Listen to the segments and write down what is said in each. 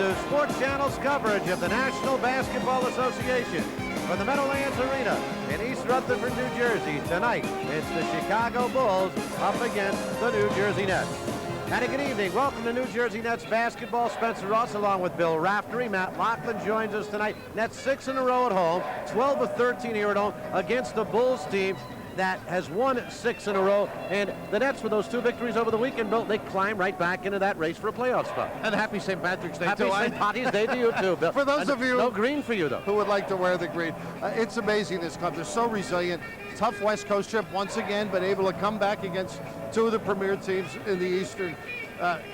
to Sports Channel's coverage of the National Basketball Association. From the Meadowlands Arena in East Rutherford, New Jersey, tonight it's the Chicago Bulls up against the New Jersey Nets. And a good evening. Welcome to New Jersey Nets basketball. Spencer Ross along with Bill Raftery. Matt Loughlin joins us tonight. Nets 6 in a row at home, 12 of 13 here at home against the Bulls team that has won 6 in a row. And the Nets, with those 2 victories over the weekend, Bill, they climb right back into that race for a playoff spot. And happy St. Patrick's Day, happy too. St. Patrick's Day to you, too, Bill. For those of you no green for you, though, who would like to wear the green, it's amazing this club. They're so resilient. Tough West Coast trip once again, but able to come back against 2 of the premier teams in the Eastern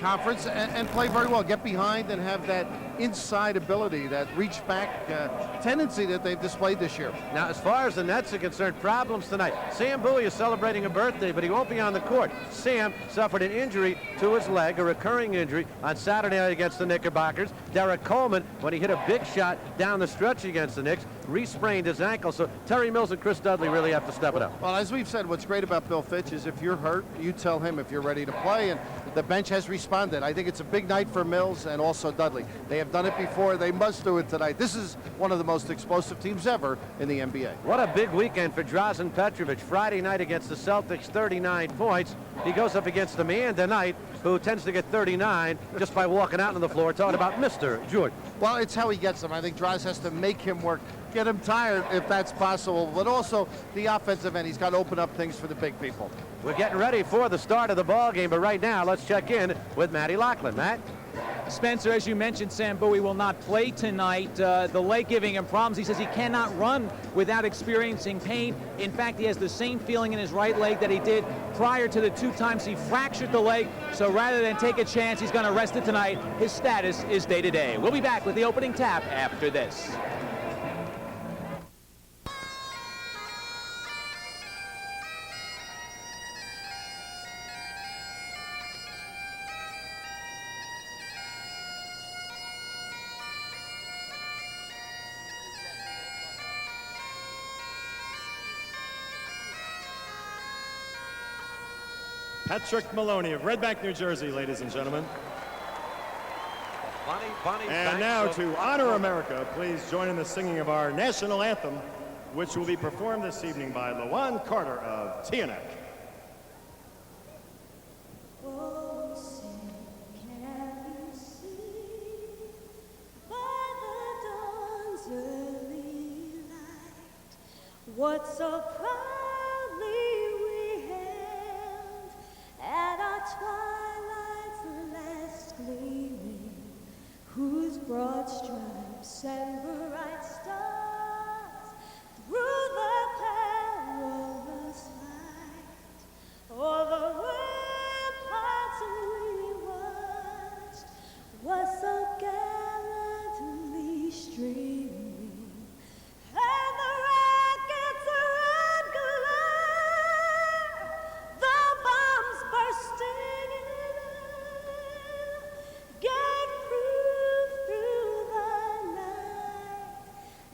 Conference and play very well. Get behind and have that inside ability, that reach back tendency that they've displayed this year. Now, as far as the Nets are concerned, problems tonight. Sam Bowie is celebrating a birthday, but he won't be on the court. Sam suffered an injury to his leg, a recurring injury, on Saturday night against the Knickerbockers. Derek Coleman, when he hit a big shot down the stretch against the Knicks, re-sprained his ankle. So Terry Mills and Chris Dudley really have to step it up. Well, as we've said, what's great about Bill Fitch is if you're hurt, you tell him if you're ready to play, and the bench has responded. I think it's a big night for Mills and also Dudley. They have done it before. They must do it tonight. This is one of the most explosive teams ever in the NBA. What a big weekend for Drazen Petrovic. Friday night against the Celtics, 39 points. He goes up against the man tonight who tends to get 39 just by walking out on the floor, talking about Mr. Jordan. Well, it's how he gets them. I think Drazen has to make him work, get him tired if that's possible, but also the offensive end. He's got to open up things for the big people. We're getting ready for the start of the ball game, but right now let's check in with Matty Loughlin. Matt? Spencer, as you mentioned, Sam Bowie will not play tonight. The leg giving him problems. He says he cannot run without experiencing pain. In fact, he has the same feeling in his right leg that he did prior to the 2 times he fractured the leg. So rather than take a chance, he's going to rest it tonight. His status is day-to-day. We'll be back with the opening tap after this. Patrick Maloney of Red Bank, New Jersey, ladies and gentlemen. And now to honor America, please join in the singing of our national anthem, which will be performed this evening by LaJuan Carter of Teaneck. Oh, say, can you see by the dawn's early light what so proudly we hailed at our twilight's last gleaming, whose broad stripes and bright stars through the perilous fight o'er the ramparts we watched was so gallantly streaming, and the rockets' red glare, the bombs bursting in air, gave proof through the night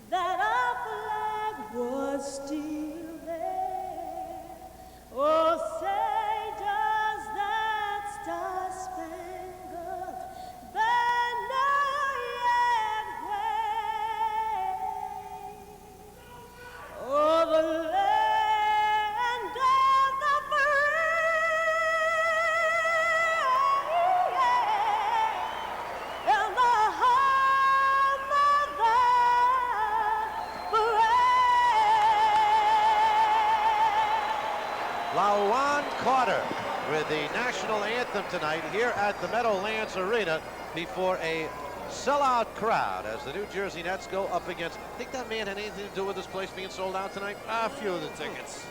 that our flag was still there. Oh, say does that star-spangled banner yet wave? Oh, the land of the free and the home of the brave. LaJuan Carter with the national anthem tonight here at the Meadowlands Arena before a sellout crowd as the New Jersey Nets go up against. Think that man had anything to do with this place being sold out tonight? A few of the tickets.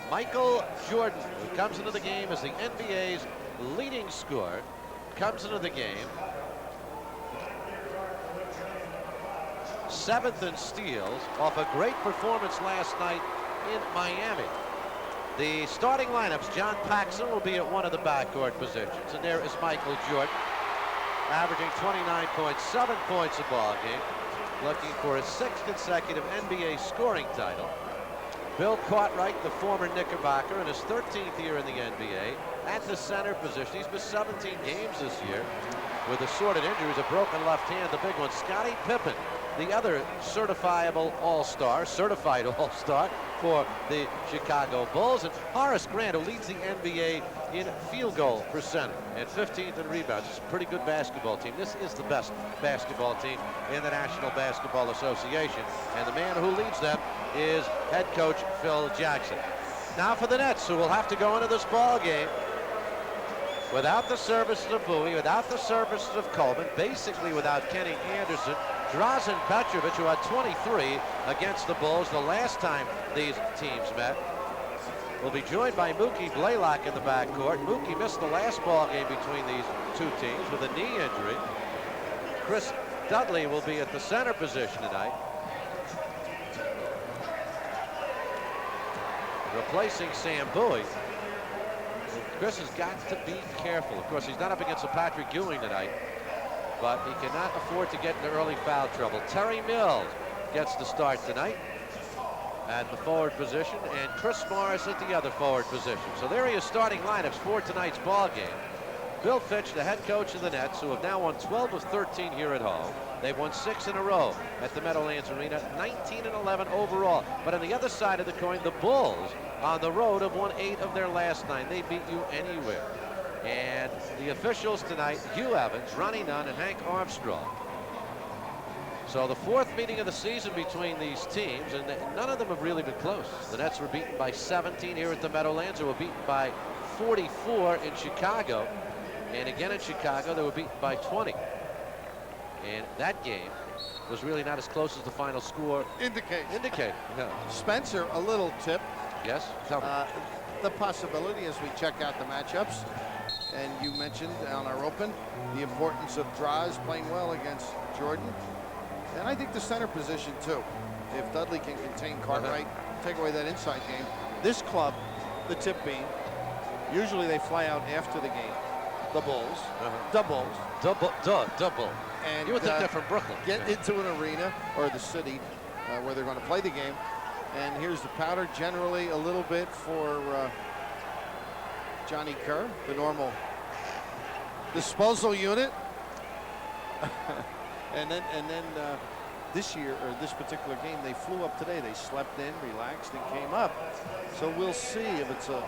Michael Jordan, who comes into the game as the NBA's leading scorer, comes into the game 7th in steals off a great performance last night in Miami. The starting lineups, John Paxson will be at one of the backcourt positions, and there is Michael Jordan, averaging 29.7 points a ball game, looking for his 6th consecutive NBA scoring title. Bill Cartwright, the former Knickerbocker, in his 13th year in the NBA, at the center position. He's missed 17 games this year. with assorted injuries, a broken left hand, the big one. Scottie Pippen, the other certified all-star for the Chicago Bulls. And Horace Grant, who leads the NBA in field goal percentage and 15th in rebounds. It's a pretty good basketball team. This is the best basketball team in the National Basketball Association. And the man who leads them is head coach Phil Jackson. Now for the Nets, who will have to go into this ball game without the services of Bowie, without the services of Coleman, basically without Kenny Anderson. Drazen Petrovic, who had 23 against the Bulls the last time these teams met, will be joined by Mookie Blaylock in the backcourt. Mookie missed the last ball game between these two teams with a knee injury. Chris Dudley will be at the center position tonight, replacing Sam Bowie. Chris has got to be careful. Of course, he's not up against a Patrick Ewing tonight, but he cannot afford to get into early foul trouble. Terry Mills gets the start tonight at the forward position, and Chris Morris at the other forward position. So there are your starting lineups for tonight's ball game. Bill Fitch, the head coach of the Nets, who have now won 12 of 13 here at home. They've won 6 in a row at the Meadowlands Arena, 19 and 11 overall. But on the other side of the coin, the Bulls on the road have won 8 of their last 9. They beat you anywhere. And the officials tonight, Hugh Evans, Ronnie Nunn, and Hank Armstrong. So the 4th meeting of the season between these teams, and none of them have really been close. The Nets were beaten by 17 here at the Meadowlands. They were beaten by 44 in Chicago. And again in Chicago, they were beaten by 20. And that game was really not as close as the final score indicates. Yeah. Spencer, a little tip. Yes, tell me. The possibility as we check out the matchups, and you mentioned on our open the importance of Draws playing well against Jordan, and I think the center position too. If Dudley can contain Cartwright, take away that inside game. This club, the tip being, usually they fly out after the game. The Bulls, double. And You would think they're from Brooklyn. Get into an arena or the city where they're going to play the game. And here's the powder, generally a little bit for Johnny Kerr, the normal disposal unit. and then this year, or this particular game, they flew up today. They slept in, relaxed, and came up. So we'll see if it's a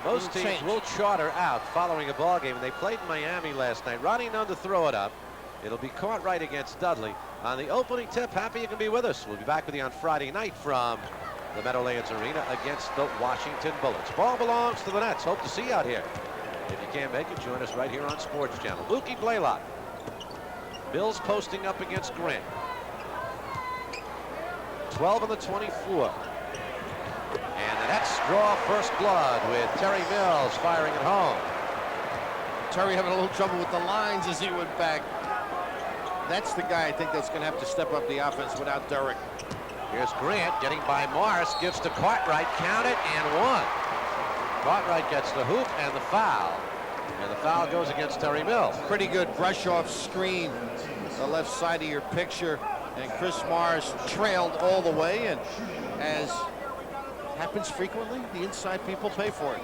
most teams will charter out following a ball game, and they played in Miami last night. Ronnie Nunn to throw it up. It'll be Cartwright against Dudley on the opening tip. Happy you can be with us. We'll be back with you on Friday night from the Meadowlands Arena against the Washington Bullets. Ball belongs to the Nets. Hope to see you out here. If you can't make it, join us right here on Sports Channel. Mookie Blaylock. Bills posting up against Grant. 12 on the 24. And the Nets draw first blood with Terry Mills firing at home. Terry having a little trouble with the lines as he went back. That's the guy I think that's going to have to step up the offense without Derek. Here's Grant getting by Morris, gives to Cartwright, count it, and 1. Cartwright gets the hoop and the foul. And the foul goes against Terry Mills. Pretty good brush off screen, the left side of your picture. And Chris Morris trailed all the way, and as happens frequently, the inside people pay for it.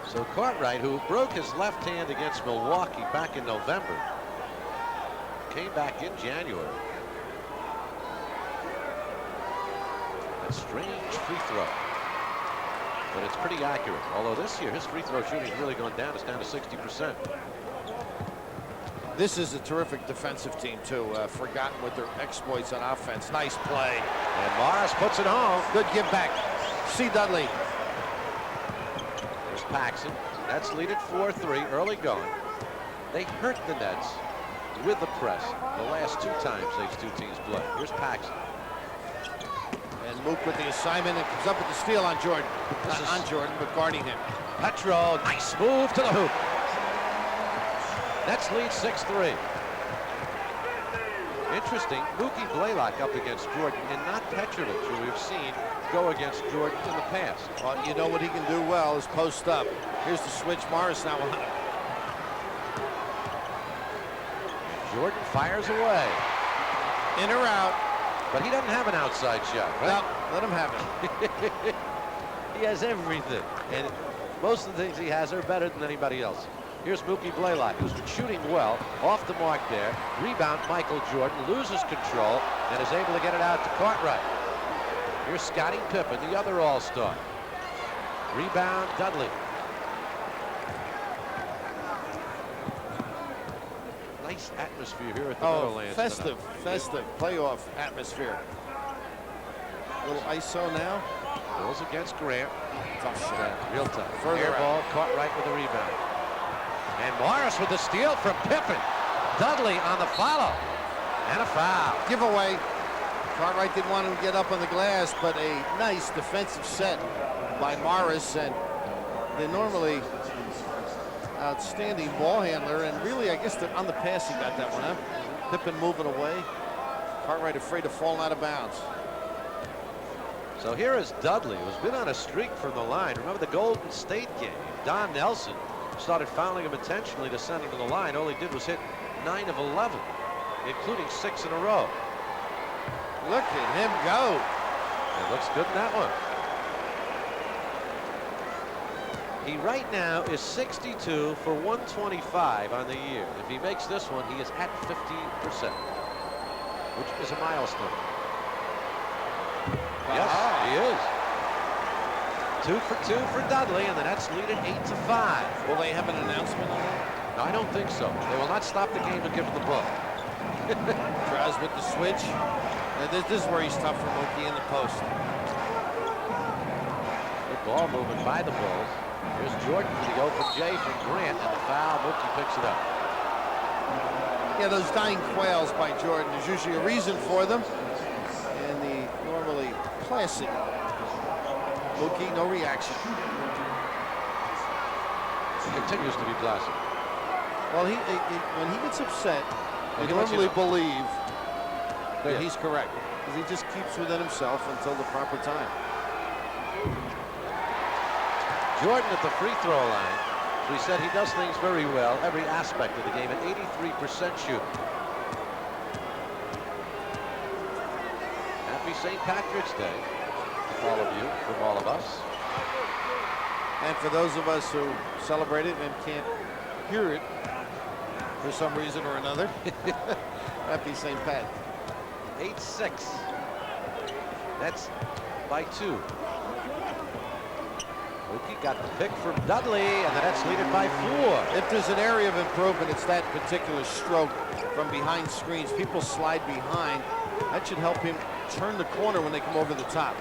So Cartwright, who broke his left hand against Milwaukee back in November, came back in January. A strange free throw, but it's pretty accurate. Although this year his free throw shooting has really gone down. It's down to 60%. This is a terrific defensive team too. Forgotten with their exploits on offense. Nice play. And Morris puts it home. Good give back. C. Dudley. There's Paxson. Nets lead at 4-3 early going. They hurt the Nets with the press the last 2 times these two teams play. Here's Paxson. And Mook with the assignment and comes up with the steal on Jordan. Not on Jordan, but guarding him. Petro, nice move to the hoop. Nets lead 6-3. Interesting, Mookie Blaylock up against Jordan and not Petrovic, who we've seen go against Jordan in the past. Well, you know what he can do well is post up. Here's the switch. Morris now on it. Jordan fires away. In or out. But he doesn't have an outside shot, right? No, let him have it. He has everything. And most of the things he has are better than anybody else. Here's Mookie Blaylock, who's been shooting well, off the mark there. Rebound, Michael Jordan loses control and is able to get it out to Cartwright. Here's Scottie Pippen, the other All-Star. Rebound, Dudley. Nice atmosphere here at the Meadowlands festive, tonight. festive playoff atmosphere. Little ISO now. Bulls against Grant. Tough shot. Real tough. Further Air out. ball, Cartwright with the rebound. And Morris with the steal from Pippen. Dudley on the follow. And a foul. Giveaway. Cartwright didn't want him to get up on the glass, but a nice defensive set by Morris, and the normally outstanding ball handler, and really, I guess, on the pass he got that one, huh? Pippen moving away. Cartwright afraid of falling out of bounds. So here is Dudley, who's been on a streak from the line. Remember the Golden State game? Don Nelson started fouling him intentionally to send him to the line. All he did was hit 9 of 11, including 6 in a row. Look at him go. It looks good in that one. He right now is 62 for 125 on the year. If he makes this one, he is at 50%, which is a milestone. Yes, he is. 2 for 2 for Dudley, and the Nets lead it 8-5. Will they have an announcement on that? No, I don't think so. They will not stop the game to give him the ball. Tries with the switch. And this is where he's tough for Mookie in the post. Good ball movement by the Bulls. Here's Jordan for the open J from Grant, and the foul. Mookie picks it up. Yeah, those dying quails by Jordan, there's usually a reason for them. And the normally classic Mookie, no reaction. He continues to be placid. Well, when he gets upset, Well, I he lets you normally know. believe that Yeah. he's correct, because he just keeps within himself until the proper time. Jordan at the free throw line. We said he does things very well, every aspect of the game, at 83% shooting. Happy St. Patrick's Day to all of you, from all of us. And for those of us who celebrate it and can't hear it for some reason or another, happy St. Pat. 8-6. That's by 2. Mookie got the pick from Dudley, and the Nets lead it by 4. If there's an area of improvement, it's that particular stroke from behind screens. People slide behind. That should help him turn the corner when they come over the top.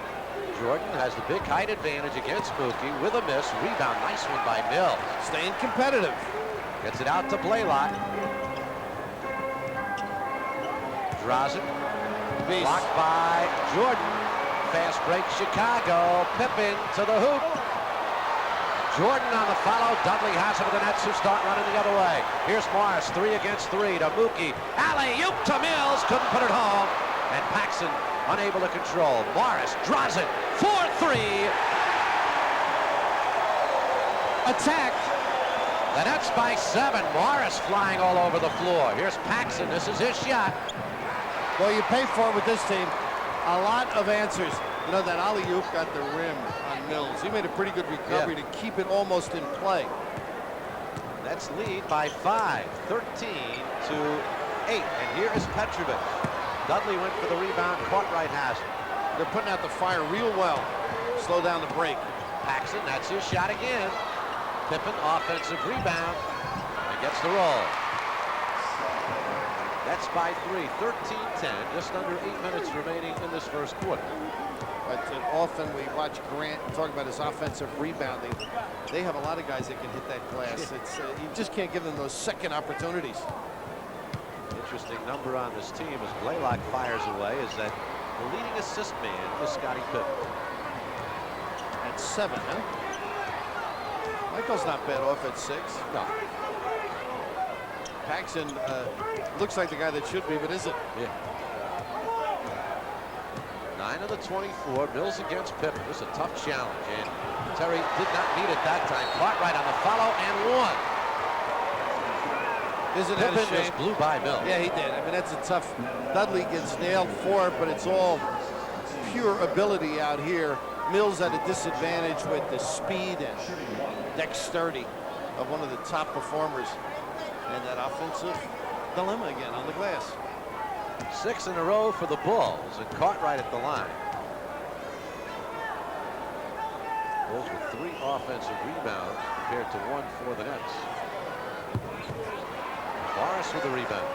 Jordan has the big height advantage against Mookie with a miss. Rebound, nice one by Mills. Staying competitive. Gets it out to Blaylock. Draws it. Beast. Blocked by Jordan. Fast break Chicago. Pippen to the hoop. Jordan on the follow. Dudley has it with the Nets, who start running the other way. Here's Morris, 3 against 3 to Mookie. Alley-oop to Mills. Couldn't put it home. And Paxson unable to control. Morris draws it. 4-3. Attack. The Nets by 7. Morris flying all over the floor. Here's Paxson. This is his shot. Well, you pay for it with this team. A lot of answers. You know, that alley-oop got the rim on Mills. He made a pretty good recovery to keep it almost in play. Nets lead by 5, 13-8. And here is Petrovic. Dudley went for the rebound. Cartwright has it. They're putting out the fire real well. Slow down the break. Paxson, that's his shot again. Pippen, offensive rebound, and gets the roll. That's by 3, 13-10, just under 8 minutes remaining in this first quarter. But often we watch Grant talk about his offensive rebounding. They have a lot of guys that can hit that glass. It's you just can't give them those second opportunities. Interesting number on this team as Blaylock fires away is that the leading assist man is Scottie Pippen. At 7, huh? Michael's not bad off at 6. No. Paxson looks like the guy that should be, but isn't. Yeah. 9 of the 24. Mills against Pippen. This is a tough challenge, and Terry did not need it that time. Cartwright on the follow and 1. Isn't that a Pippen shame? just blew by Mills. Yeah, he did. I mean, that's a tough. Dudley gets nailed for it, but it's all pure ability out here. Mills at a disadvantage with the speed and dexterity. of one of the top performers. And that offensive dilemma again on the glass. 6 in a row for the Bulls, and Cartwright at the line. Bulls with 3 offensive rebounds compared to 1 for the Nets. Morris with the rebound.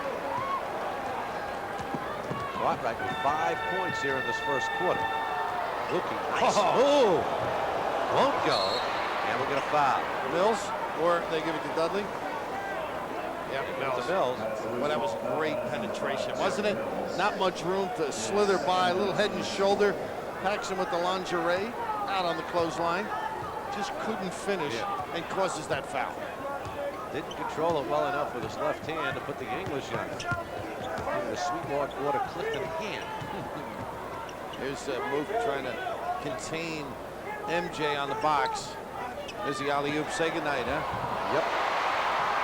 Cartwright with 5 points here in this first quarter. Looking nice move. Won't go, and we'll get a foul. Mills, or they give it to Dudley. Yeah, Mills. Mills. Well, that was great penetration, wasn't it? Not much room to slither by, a little head and shoulder. Paxson with the lingerie out on the clothesline. Just couldn't finish and causes that foul. Didn't control it well enough with his left hand to put the English on it. The Sweetwater Clifton hand. Here's a move trying to contain MJ on the box. There's the alley-oop. Say goodnight, huh? Yep.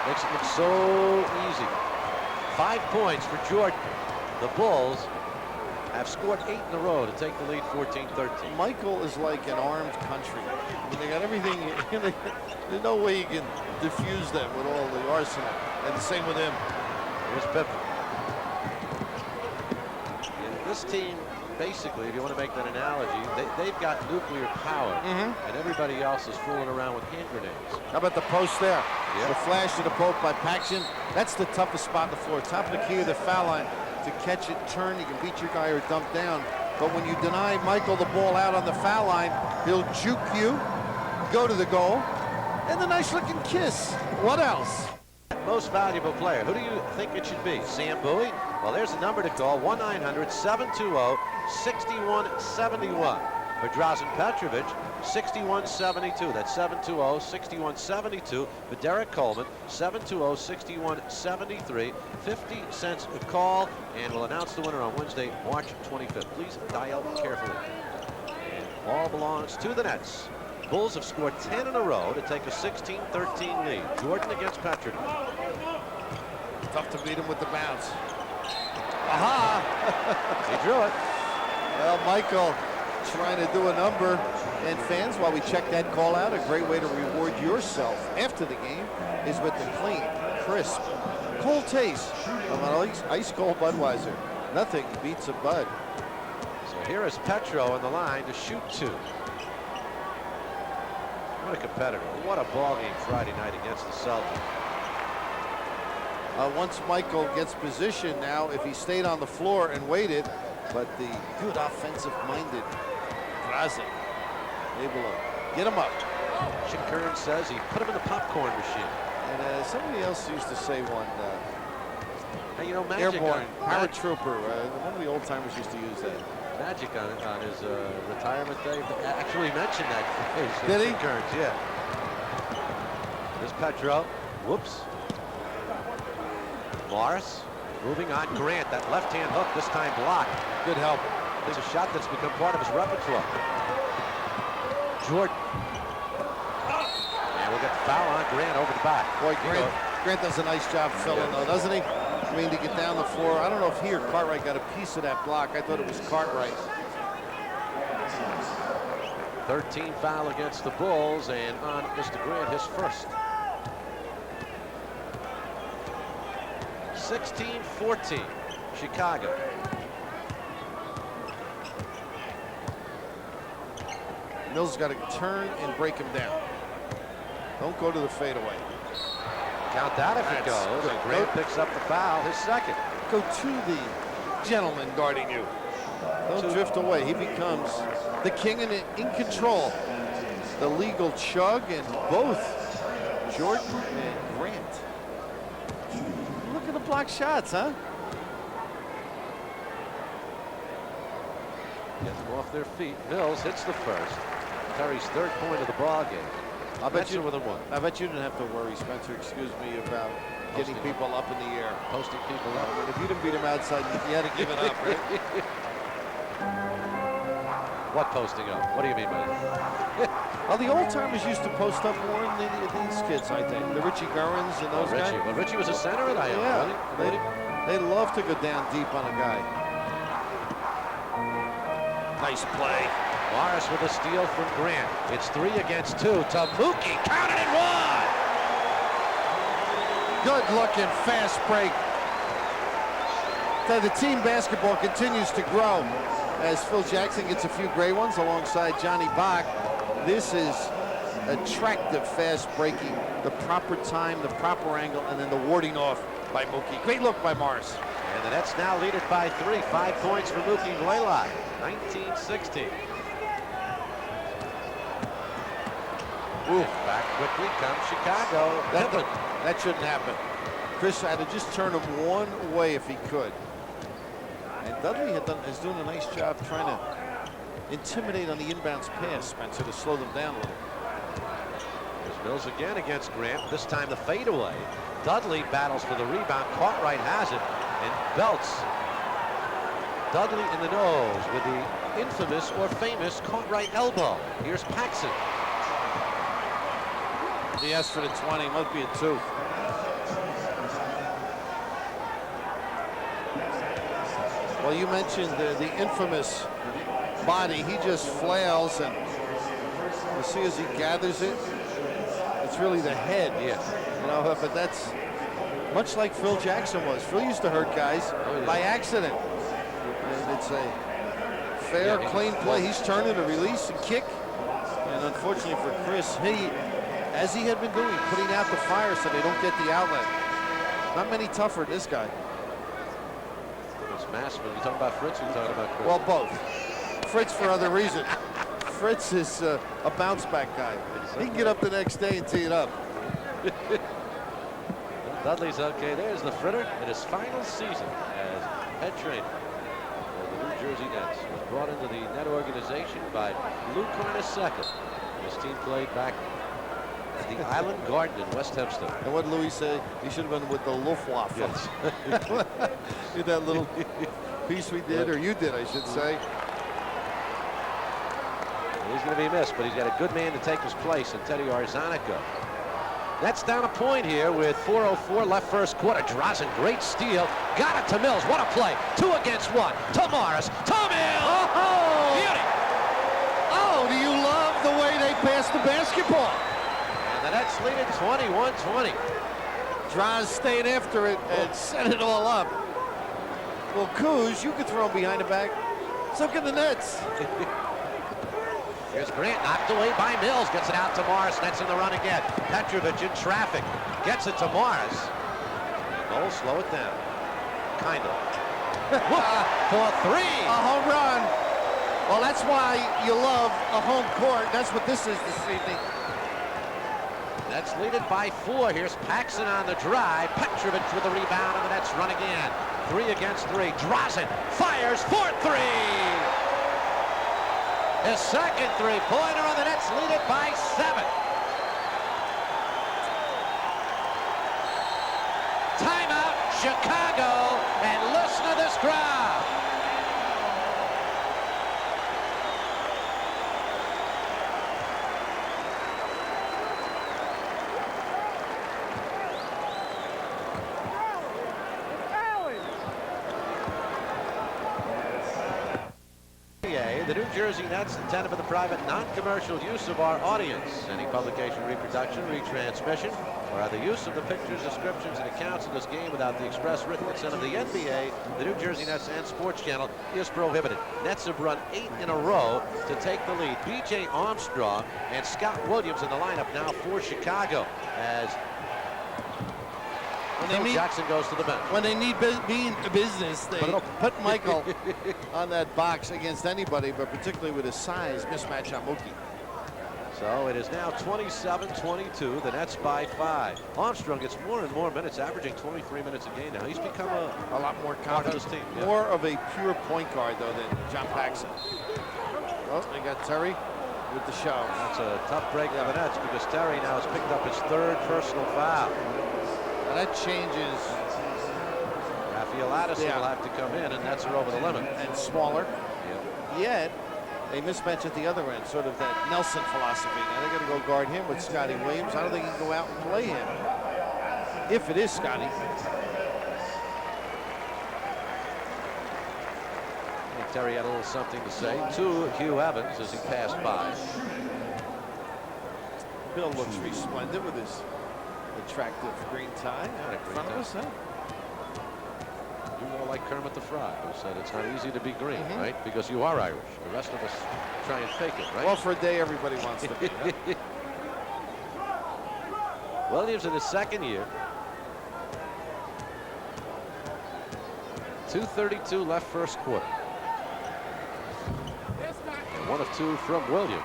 Makes it look so easy. 5 points for Jordan. The Bulls have scored 8 in a row to take the lead 14-13. Michael is like an armed country. I mean, they got everything. There's no way you can defuse them with all the arsenal. And the same with him. Here's Pippen. And this team, basically, if you want to make that analogy, they've got nuclear power, and everybody else is fooling around with hand grenades. How about the post there? Yeah. The flash to the poke by Paxson. That's the toughest spot on the floor. Top of the key of the foul line. To catch it, turn, you can beat your guy or dump down. But when you deny Michael the ball out on the foul line, he'll juke you, go to the goal, and the nice looking kiss. What else? Most valuable player. Who do you think it should be? Sam Bowie? Well, there's a number to call, 1-900-720-6171. For Drazen Petrovic, 6172. That's 720-6172. For Derek Coleman, 720-6173. 50 cents a call, and we'll announce the winner on Wednesday, March 25th. Please dial carefully. And ball belongs to the Nets. Bulls have scored 10 in a row to take a 16-13 lead. Jordan against Petrovic. Tough to beat him with the bounce. Aha! He drew it. Well, Michael trying to do a number. And fans, while we check that call out, a great way to reward yourself after the game is with the clean, crisp, cold taste of an ice-cold Budweiser. Nothing beats a Bud. So here is Petro on the line to shoot 2. What a competitor. What a ball game Friday night against the Celtics. Once Michael gets position now, if he stayed on the floor and waited, but the good offensive-minded Drazen able to get him up. Chip Kern says he put him in the popcorn machine. And somebody else used to say one, Hey, you know, Magic airborne on, paratrooper. One of the old-timers used to use that. Magic on his retirement day actually mentioned that phrase. Did he? Chip Kearns, yeah. There's Petro. Whoops. Morris moving on. Grant, that left-hand hook, this time blocked. Good help. It's a shot that's become part of his repertoire. Jordan. And we'll get the foul on Grant over the back. Boy, Grant does a nice job filling, though, doesn't he? I mean, to get down the floor. I don't know if he or Cartwright got a piece of that block. I thought it was Cartwright. 13 foul against the Bulls, and on Mr. Grant, his first. 16-14, Chicago. Mills got to turn and break him down. Don't go to the fadeaway. Count that if it That's goes. good. And Grant picks up the foul, his second. Go to the gentleman guarding you. Don't drift away. He becomes the king and in control. The legal chug, and both Jordan and Grant. Look at the block shots, huh? Get them off their feet. Mills hits the first. Terry's third point of the ball game. I bet you within one. I bet you didn't have to worry, Spencer. Excuse me, about getting Posting people up in the air. Posting people up. If you didn't beat him outside, you had to give it up, right? What posting up? What do you mean by that? Well, the old timers used to post up more than these kids, I think. The Richie Gurrens and those guys. Richie. Well, Richie was a center at Iona. Yeah, they love to go down deep on a guy. Nice play. Morris with a steal from Grant. It's 3 against 2. To Mookie, counted and one. Good looking fast break. So the team basketball continues to grow as Phil Jackson gets a few great ones alongside Johnny Bach. This is attractive fast breaking, the proper time, the proper angle, and then the warding off by Mookie. Great look by Morris. And the Nets now lead it by 3. 5 points for Mookie Blaylock. 19-16. Back quickly comes Chicago. That shouldn't happen. Chris had to just turn him one way if he could. And Dudley is doing a nice job trying to intimidate on the inbounds pass, Spencer, to slow them down a little. There's Mills again against Grant. This time the fadeaway. Dudley battles for the rebound. Cartwright has it and belts Dudley in the nose with the infamous or famous Cartwright elbow. Here's Paxson. He asked for the 20, must be a 2. Well, you mentioned the infamous body. He just flails, and you see as he gathers it, it's really the head. Yes. You know, but that's much like Phil Jackson was. Phil used to hurt guys by accident. And it's a fair, clean play. He's turning to release and kick. And unfortunately for Chris, as he had been doing, putting out the fire so they don't get the outlet. Not many tougher than this guy. It's massive. You talking about Fritz or you talking about Chris? Well, both. Fritz for other reasons. Fritz is a bounce back guy. He can get up the next day and tee it up. Dudley's okay. There's the Fritter in his final season as head trainer for the New Jersey Nets. Was brought into the net organization by Lou Carnes II. His team played back at the Island Garden in West Hempstead. And what did Louis say? He should have been with the Luftwaffe. Yes. Did that little piece we did, or you did, I should say. He's going to be missed, but he's got a good man to take his place in Teddy Arzanico. That's down a point here with 4:04 left first quarter. Drazen, great steal. Got it to Mills. What a play. 2 against 1. To Morris. To Mills. Oh! Beauty. Oh, do you love the way they pass the basketball? And the Nets lead it 21-20. Draz stayed after it and set it all up. Well, Kuz, you could throw him behind the back. So can the Nets. Here's Grant, knocked away by Mills. Gets it out to Morris. Nets in the run again. Petrovic in traffic. Gets it to Morris. Knowles, slow it down. Kind of. For 3. A home run. Well, that's why you love a home court. That's what this is this evening. Nets lead it by 4. Here's Paxson on the drive. Petrovic with the rebound, and the Nets run again. 3 against 3. Drazen fires for 3. His second three-pointer, and the Nets lead it by 7. Timeout, Chicago, and listen to this crowd. The New Jersey Nets intended for the private, non-commercial use of our audience. Any publication, reproduction, retransmission, or other use of the pictures, descriptions, and accounts of this game without the express written consent of the NBA, the New Jersey Nets, and Sports Channel is prohibited. Nets have run 8 in a row to take the lead. B.J. Armstrong and Scott Williams in the lineup now for Chicago as Jackson goes to the bench. When they need being business, they put Michael on that box against anybody, but particularly with his size, mismatch on Mookie. So it is now 27-22, the Nets by 5. Armstrong gets more and more minutes, averaging 23 minutes a game now. He's become a lot more part of confident. this team. Yeah. More of a pure point guard, though, than John Paxson. Oh, they got Terry with the shove. That's a tough break for the Nets because Terry now has picked up his 3rd personal foul. Now that changes. Raphael Addison will have to come in, and Nets are over the limit. And smaller. Yeah. Yet, a mismatch at the other end, sort of that Nelson philosophy. Now they're going to go guard him with Scotty Williams. I don't think he can go out and play him. If it is Scotty. I think Terry had a little something to say to Hugh Evans as he passed by. Bill looks resplendent with his attractive green tie Not a in green front tie. of us, huh? You're more like Kermit the Frog, who said it's not easy to be green, right? Because you are Irish. The rest of us try and fake it, right? Well, for a day, everybody wants to be. Huh? Williams in his second year. 2:32 left first quarter. And 1 of 2 from Williams.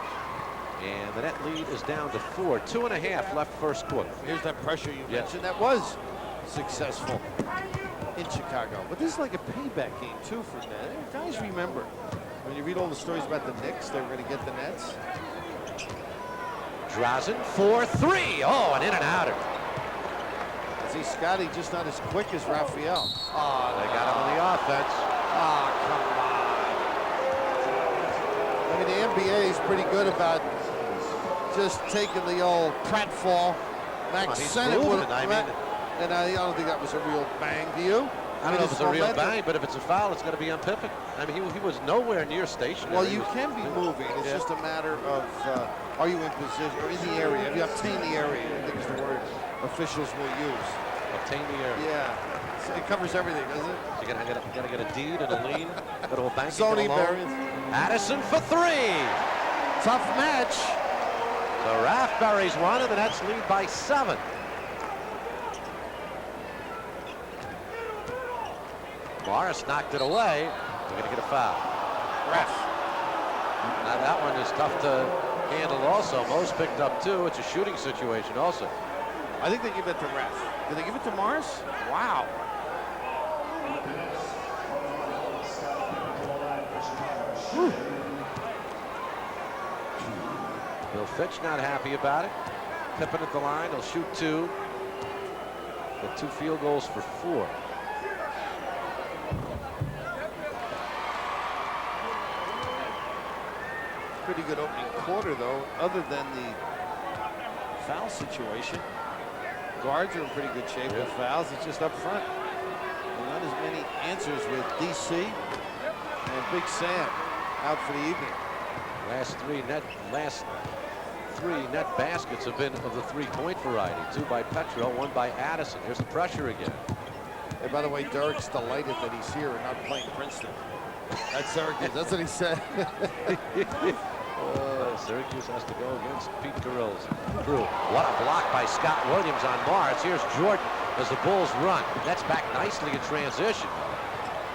And the net lead is down to 4. 2.5 left first quarter. Here's that pressure you Yeah. mentioned. That was successful in Chicago. But this is like a payback game, too, for Nets. Guys, remember, when you read all the stories about the Knicks, they were going to get the Nets. Drazen for 3. Oh, an in and outer. See, Scotty just not as quick as Raphael. Oh, They got him on the offense. oh, come on. I mean, the NBA is pretty good about just taking the old pratfall. Max He's Sennett moving, would, I mean- and I don't think that was a real bang. Do you? I don't know if it's a real momentum- bang, but if it's a foul, it's going to be on Pippen. I mean, he was nowhere near stationary. Well, He you was- can be moving. It's Yeah. just a matter of are you in position or in the area? Have you obtained the area? I think is the word officials will use. Obtain the area. Yeah, so it covers everything, doesn't it? You gotta get a deed and a lien. Go to a bank. and Zoning get a loan. variance. Addison for 3. Tough match. The Rathburys won, and the Nets lead by 7. Morris knocked it away. We're gonna get a foul. Ref. Now that one is tough to handle. Also, Mose picked up 2. It's a shooting situation. Also, I think they give it to ref. Did they give it to Morris? Wow. Bill Fitch not happy about it. Pippen at the line. He'll shoot 2. Get 2 field goals for 4. Pretty good opening quarter, though, other than the foul situation. Guards are in pretty good shape with fouls. It's just up front. And not as many answers with DC and Big Sam out for the evening. Last three net baskets have been of the 3-point variety. 2 by Petro, 1 by Addison. Here's the pressure again. Hey, by the way, Derek's delighted that he's here and not playing Princeton. That's Syracuse. That's what he said. Syracuse has to go against Pete Carrill's crew. What a block by Scott Williams on Morris. Here's Jordan as the Bulls run. That's back nicely in transition.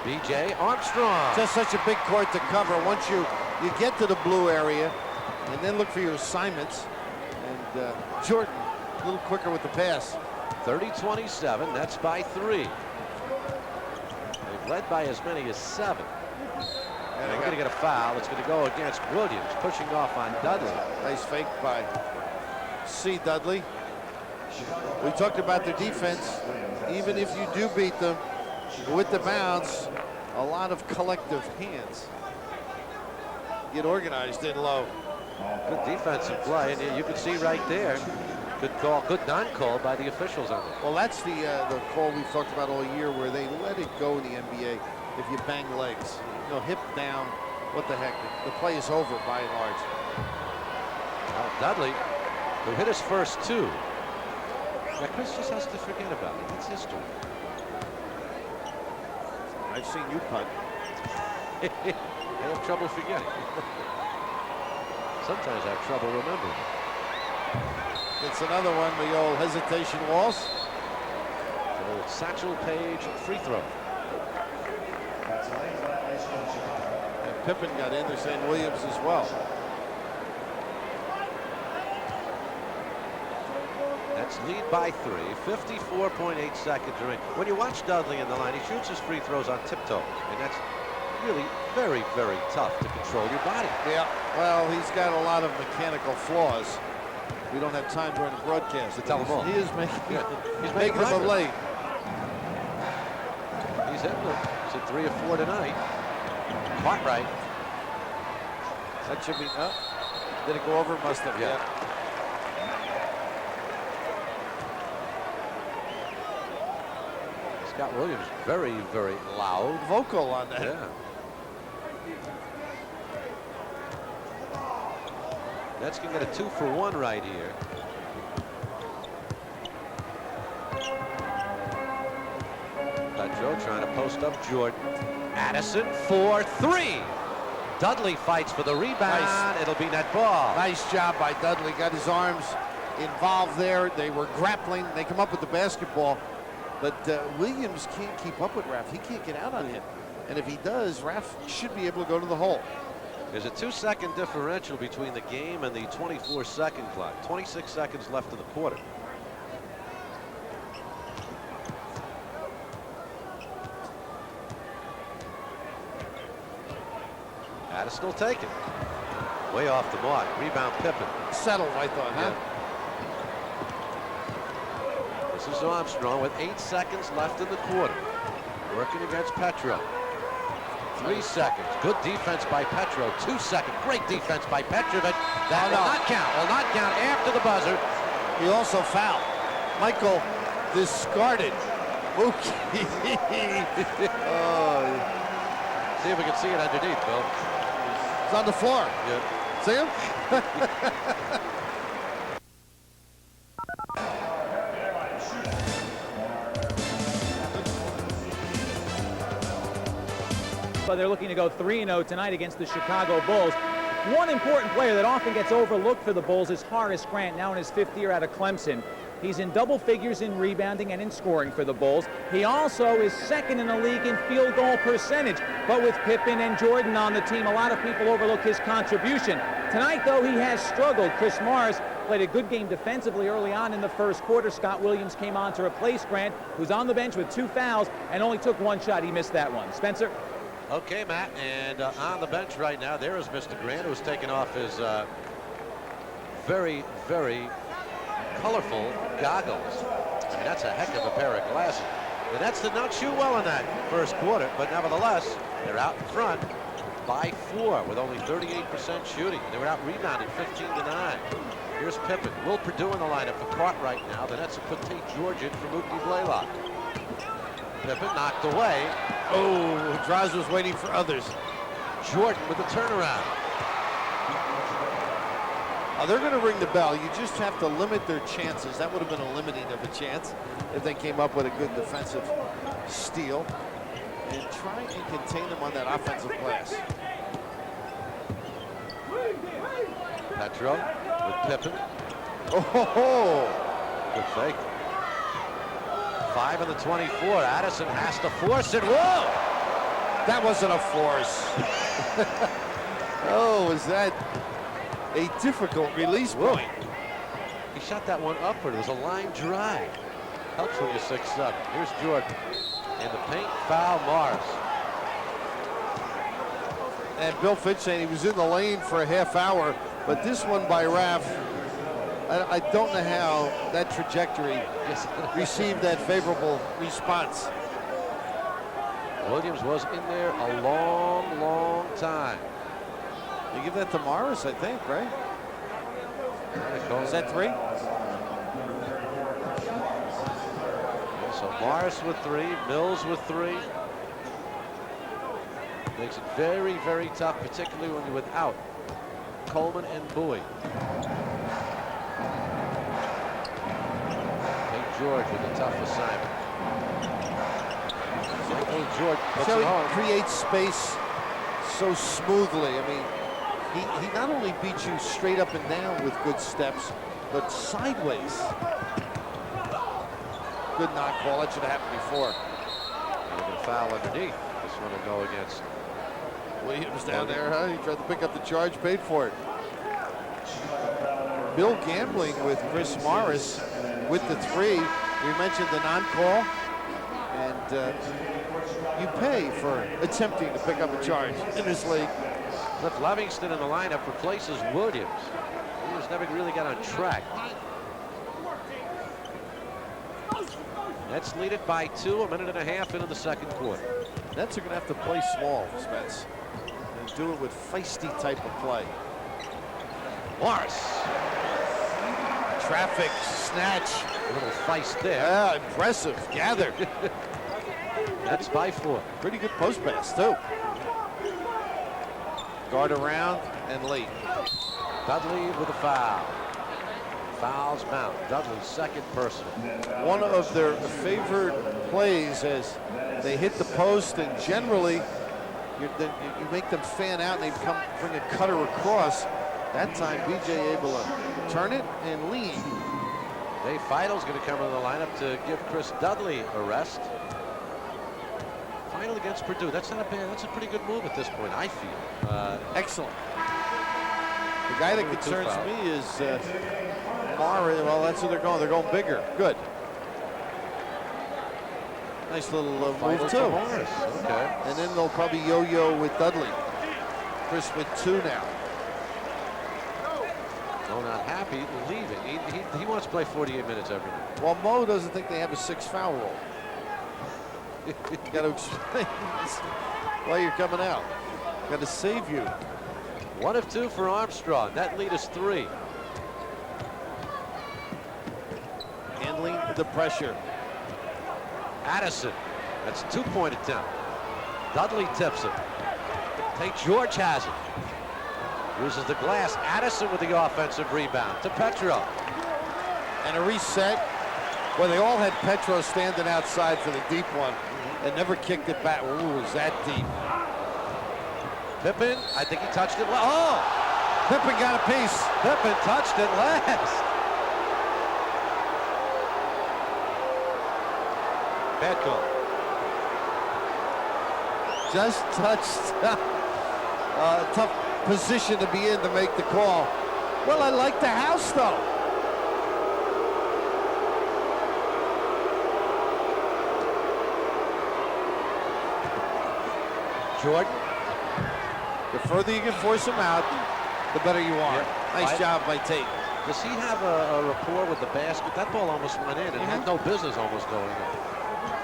B.J. Armstrong. Just such a big court to cover. Once you get to the blue area and then look for your assignments. And Jordan a little quicker with the pass. 30-27. That's by 3. They've led by as many as 7. And they're going to get a foul. It's going to go against Williams, pushing off on Dudley. Nice fake by C. Dudley. We talked about their defense. Even if you do beat them with the bounce, a lot of collective hands. Get organized in low. Good defensive play, and you can see right there. Good call, good non-call by the officials on it. Well, that's the call we've talked about all year, where they let it go in the NBA if you bang legs. You know, hip down, what the heck? The play is over by and large. Well, Dudley, who hit his first 2. Now, Chris just has to forget about it. It's history. I've seen you punt. I have trouble forgetting. Sometimes I have trouble remembering. It's another one, the old hesitation loss. The old Satchel Paige free throw. And Pippen got in. They're saying Williams as well. That's lead by 3. 54.8 seconds remaining. When you watch Dudley in the line, he shoots his free throws on tiptoes, and that's really very, very tough to control your body. Yeah, well, he's got a lot of mechanical flaws. We don't have time during the broadcast To tell them all. He is making, He's making them progress. late. He's hitting them. He's at 3 of 4 tonight. Cartwright. That should be up. Did it go over? Must have. Yeah. Scott Williams, very, very loud. Vocal on that. Yeah. Nets can get a 2-for-1 right here. Petro trying to post up Jordan. Addison for 3. Dudley fights for the rebound. Nice. It'll be net ball. Nice job by Dudley. Got his arms involved there. They were grappling. They come up with the basketball. But Williams can't keep up with Raff. He can't get out on him. And if he does, Raff should be able to go to the hole. There's a 2-second differential between the game and the 24-second clock. 26 seconds left in the quarter. Addison will take it. Way off the mark. Rebound Pippen. Settled, I thought, huh? This is Armstrong with 8 seconds left in the quarter. Working against Petro. 3 seconds. Good defense by Petro. 2 seconds. Great defense by Petrovic. That will not count. Will not count after the buzzer. He also fouled. Michael discarded. Mookie. Oh, See if we can see it underneath, Bill. it's on the floor. Yeah. See him? But they're looking to go 3-0 tonight against the Chicago Bulls. One important player that often gets overlooked for the Bulls is Horace Grant, now in his 5th year out of Clemson. He's in double figures in rebounding and in scoring for the Bulls. He also is 2nd in the league in field goal percentage. But with Pippen and Jordan on the team, a lot of people overlook his contribution. Tonight, though, he has struggled. Chris Morris played a good game defensively early on in the first quarter. Scott Williams came on to replace Grant, who's on the bench with 2 fouls and only took 1 shot. He missed that one. Spencer? Okay, Matt, and on the bench right now, there is Mr. Grant, who's taken off his very, very colorful goggles. I mean, that's a heck of a pair of glasses. The Nets did not shoot well in that first quarter, but nevertheless, they're out in front by 4 with only 38% shooting. They were out rebounded 15-9. Here's Pippen. Will Perdue in the lineup for Cartwright now. The Nets have put Tate George in for Mookie Blaylock. Pippen knocked away. Oh, Draws was waiting for others. Jordan with the turnaround. They're going to ring the bell. You just have to limit their chances. That would have been a limiting of a chance if they came up with a good defensive steal. And try and contain them on that offensive glass. Petro with Pippen. Oh, Good fake. 5 of the 24. Addison has to force it. Whoa! that wasn't a force. Oh, is that a difficult release point? He shot that one upward. It was a line drive. Helps when you're 6'7". Here's Jordan. In the paint, foul Morris. And Bill Fitch saying he was in the lane for a half hour, but this one by Raff, I don't know how that trajectory received that favorable response. Williams was in there a long, long time. You give that to Morris, I think, right? Is that 3? So Morris with 3, Mills with 3. Makes it very, very tough, particularly when you're without Coleman and Bowie. St. George with a tough assignment. St. George puts So it he home. creates space so smoothly. I mean, he not only beats you straight up and down with good steps, but sideways. Good knock ball. That should have happened before. They're going to foul underneath. This one will go against Williams down there, huh? He tried to pick up the charge, paid for it. Bill gambling with Chris Morris with the 3. We mentioned the non-call, and you pay for attempting to pick up a charge in this league. Cliff Livingston in the lineup replaces Williams. Williams never really got on track. Nets lead it by 2, a minute and a half into the second quarter. Nets are going to have to play small, Spence, and do it with feisty type of play. Morris. Traffic snatch. A little feist there. Yeah, impressive. Gathered. Nets by 4. Pretty good post pass, too. Guard around and late. Dudley with a foul. Fouls mount. Dudley's second personal. One of their favorite plays as they hit the post, and generally you make them fan out and they bring a cutter across. That time BJ able to turn it and lean. Dave Feidel's going to come into the lineup to give Chris Dudley a rest. Feidel against Purdue. That's not a bad. That's a pretty good move at this point, I feel. Excellent. The guy that concerns me is Mara. Well, that's who they're going. They're going bigger. Good. Nice little move too. Okay. And then they'll probably yo-yo with Dudley. Chris with 2 now. No, not happy. Leaving. He wants to play 48 minutes every night. Well, Mo doesn't think they have a 6-foul rule. You got to explain why you're coming out. Got to save you. 1 of 2 for Armstrong. That lead is 3. Handling the pressure. Addison. That's 2-point attempt. Dudley tips it. Tate George has it. Uses the glass. Addison with the offensive rebound to Petro. And a reset. Well, they all had Petro standing outside for the deep one and never kicked it back. Ooh, was that deep. Pippen, I think he touched it. Oh! Pippen got a piece. Pippen touched it last. Bad call. Just touched. Tough position to be in to make the call. Well, I like the house, though. Jordan. The further you can force him out, the better you are. Nice job by Tate. Does he have a rapport with the basket? That ball almost went in and had no business almost going in.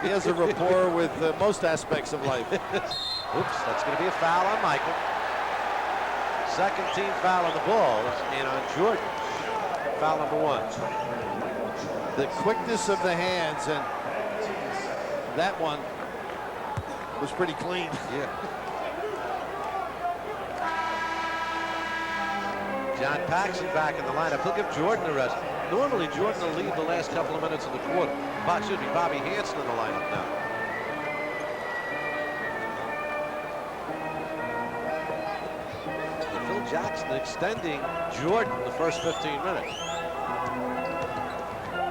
He has a rapport with most aspects of life. Oops, that's going to be a foul on Michael. Second team foul on the Bulls and on Jordan. Foul number 1. The quickness of the hands, and that one was pretty clean. Yeah. John Paxson back in the lineup. He'll give Jordan a rest. Normally, Jordan will lead the last couple of minutes of the quarter. Excuse me, Bobby Hansen in the lineup now. And Phil Jackson extending Jordan the first 15 minutes.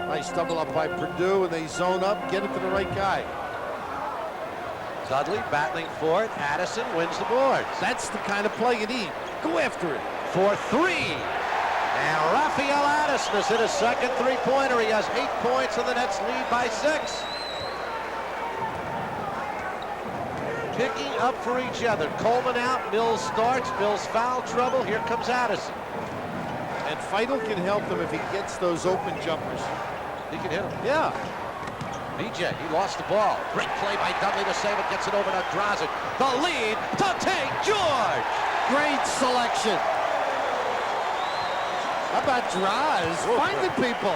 Nice double up by Purdue, and they zone up, get it to the right guy. Dudley battling for it. Addison wins the boards. That's the kind of play you need. Go after it. For 3. And Raphael Addison has hit his second 3-pointer. He has 8 points, and the Nets lead by 6. Picking up for each other. Coleman out, Mills starts, Mills foul trouble. Here comes Addison. And Feidel can help them if he gets those open jumpers. He can hit him. Yeah. BJ, he lost the ball. Great play by Dudley to save it, gets it over to Drazen. The lead to Tate George. Great selection. How about Draz? Finding people.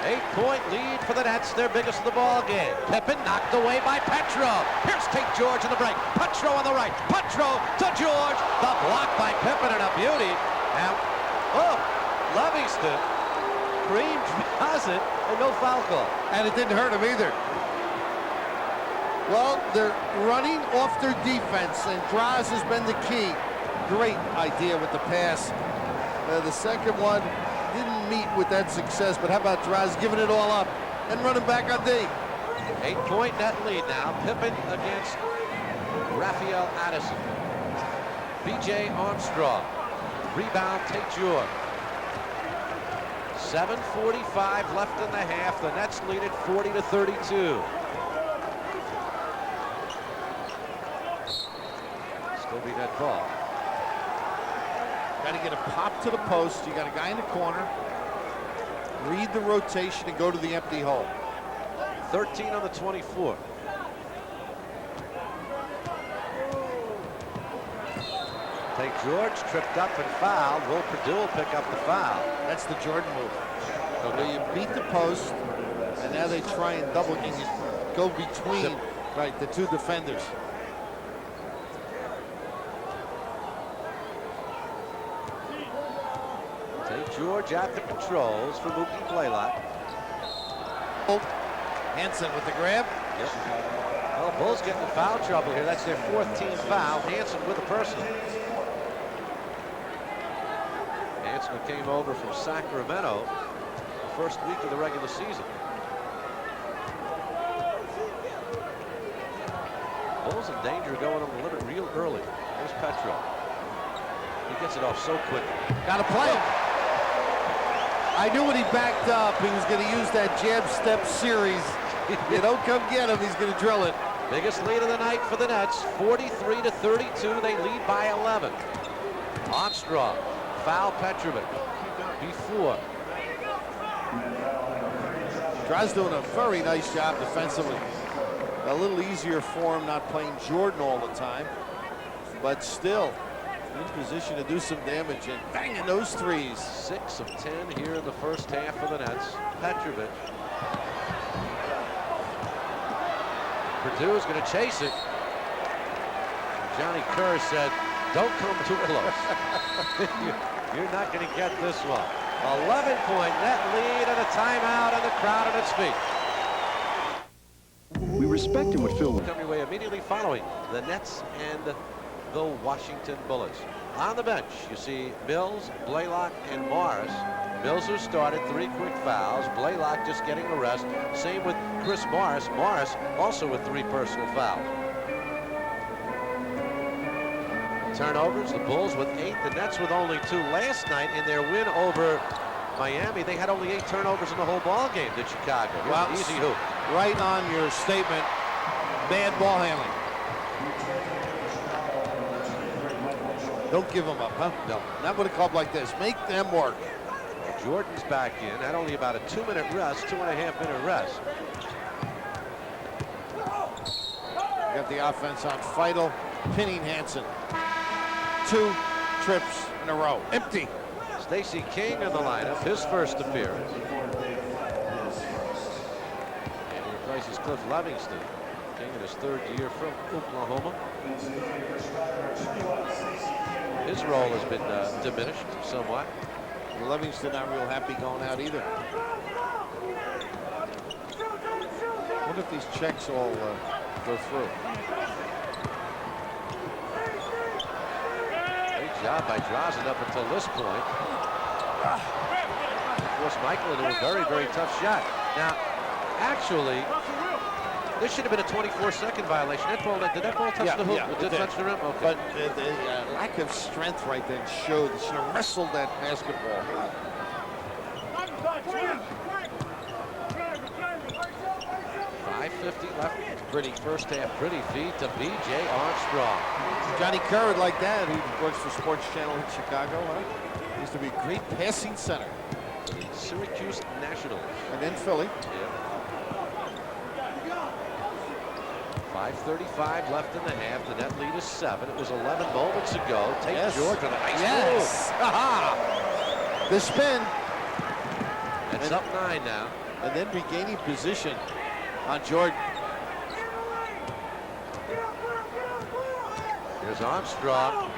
8-point lead for the Nets, their biggest of the ball game. Pippen knocked away by Petro. Here's Tate George in the break. Petro on the right. Petro to George. The block by Pippen and a beauty. Now, Livingston creamed Drazen and no foul call. And it didn't hurt him either. Well, they're running off their defense, and Draz has been the key. Great idea with the pass. The second one didn't meet with that success, but how about Draz giving it all up and running back on D? 8-point net lead now. Pippen against Raphael Addison. B.J. Armstrong. Rebound, Tate George. 7:45 left in the half. The Nets lead it 40-32. Still be net ball. Got to get a pop to the post. You got a guy in the corner. Read the rotation and go to the empty hole. 13 on the 24. Tate George tripped up and fouled. Will Purdue will pick up the foul. That's the Jordan move. So you beat the post, and now they try and double, and you go between the two defenders. Tate George at the controls for Mookie Blaylock. Hansen with the grab. Yep. Well, Bulls getting in foul trouble here. That's their 4th team foul. Hansen with a personal. Hansen came over from Sacramento the first week of the regular season. Bulls in danger going on the limit real early. There's Petro. He gets it off so quickly. Got to play it. I knew when he backed up, he was going to use that jab step series. You don't come get him, he's going to drill it. Biggest lead of the night for the Nets, 43-32. They lead by 11. Armstrong, foul Petrovic. Before. Dra's doing a very nice job defensively. A little easier for him not playing Jordan all the time, but still in position to do some damage and banging those threes. 6 of 10 here in the first half for the Nets. Petrovic. Purdue's going to chase it. Johnny Kerr said, don't come too close. You're not going to get this one. 11-point net lead and a timeout and the crowd on its feet. We respected what Phil was. Coming away immediately following the Nets and the Washington Bullets. On the bench, you see Mills, Blaylock, and Morris. Mills, who started 3 quick fouls. Blaylock just getting a rest. Same with Chris Morris. Morris also with 3 personal fouls. Turnovers, the Bulls with 8. The Nets with only 2 last night in their win over Miami. They had only 8 turnovers in the whole ball game, did Chicago. Well, Easy hoop. Right on your statement, bad ball handling. Don't give them up, huh? No. Not with a club like this. Make them work. Jordan's back in. Had only about a 2-minute rest, 2.5-minute rest. Got the offense on Feidel, pinning Hansen. 2 trips in a row. Empty. Stacey King in the lineup, his first appearance. And he replaces Cliff Livingston. King in his 3rd year from Oklahoma. His role has been diminished somewhat. Livingston not real happy going out either. What if these checks all go through? Great job by Drazen up until this point. Forced Michael into a very, very tough shot. Now, actually, this should have been a 24-second violation. Did that ball touch the hoop? Yeah, Did it touch the rim? Okay. But the lack of strength right then showed that she wrestled that basketball. 5:50 left. Pretty first half. Pretty feed to B.J. Armstrong. Johnny Kerr like that, who works for Sports Channel in Chicago, huh? Used to be a great passing center. The Syracuse Nationals. And then Philly. Yeah. 5:35 left in the half. The net lead is 7. It was 11 moments ago. Tate George with a nice move. Aha! The spin. It's up 9 now. And then regaining position on Jordan. Here's Armstrong.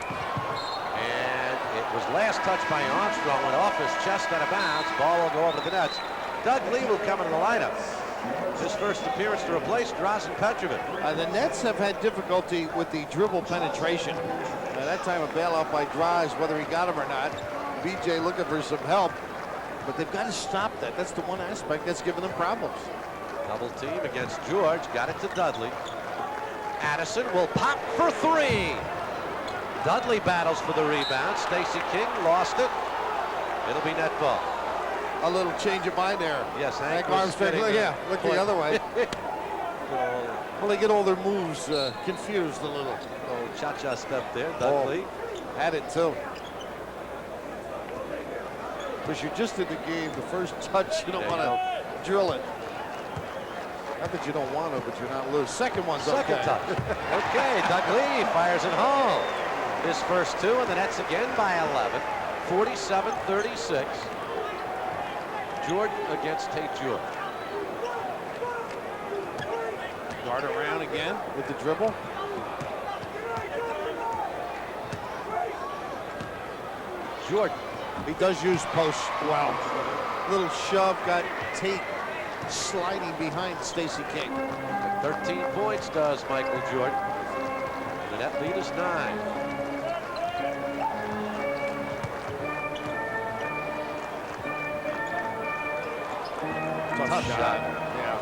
And it was last touched by Armstrong. Went off his chest out of bounds. Ball will go over to the Nets. Doug Lee will come into the lineup. His first appearance to replace Drazen Petrovic. The Nets have had difficulty with the dribble penetration. That time a bailout by Draz, whether he got him or not. BJ looking for some help, but they've got to stop that. That's the one aspect that's giving them problems. Double team against George. Got it to Dudley. Addison will pop for 3. Dudley battles for the rebound. Stacey King lost it. It'll be net ball. A little change of mind there. Yes, Hank Armstrong, look the other way. Well, they get all their moves confused a little. Oh, cha-cha step there, Dudley. Had it too. Because you're just in the game, the first touch, you don't want to drill it. Not that you don't want to, but you're not loose. Second one's Second okay. touch. Okay, Doug Lee fires it home. His first 2, and the Nets again by 11. 47-36. Jordan against Tate George. Guard around again with the dribble. Jordan He does use posts well. Little shove, got Tate sliding behind Stacey King. 13 points does Michael Jordan. The net lead is 9. Tough shot. Yeah.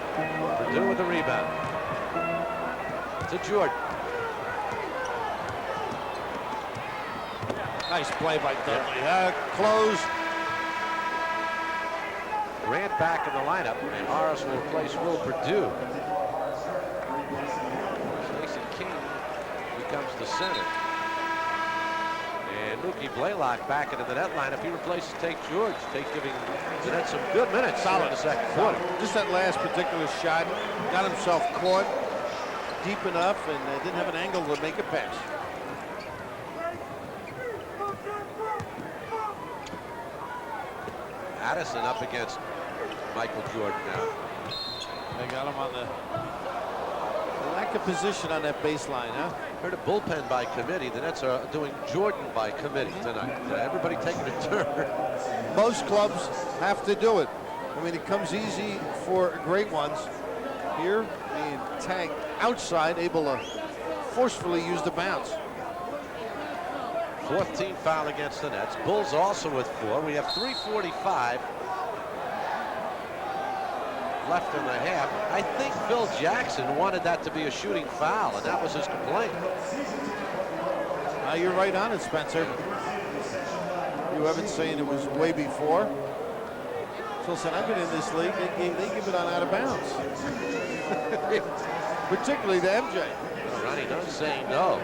Purdue with the rebound. To Jordan. Nice play by Dudley. Close. Grant back in the lineup, and Morris will replace Will Purdue. Stacey King becomes the center. And Mookie Blaylock back into the net lineup. He replaces Tate George. Tate giving the net some good minutes in the second quarter. Just that last particular shot, got himself caught deep enough and didn't have an angle to make a pass. Addison up against Michael Jordan now. They got him on the lack of position on that baseline, huh? Heard a bullpen by committee. The Nets are doing Jordan by committee tonight. Everybody taking a turn. Most clubs have to do it. I mean, it comes easy for great ones. Here, being tagged outside, able to forcefully use the bounce. 14th foul against the Nets. Bulls also with 4. We have 3:45 left in the half. I think Phil Jackson wanted that to be a shooting foul, and that was his complaint. You're right on it, Spencer. You haven't seen it was way before. Phil said, I've been in this league. They give it on out of bounds. Particularly to MJ. Ronnie Dunn saying no.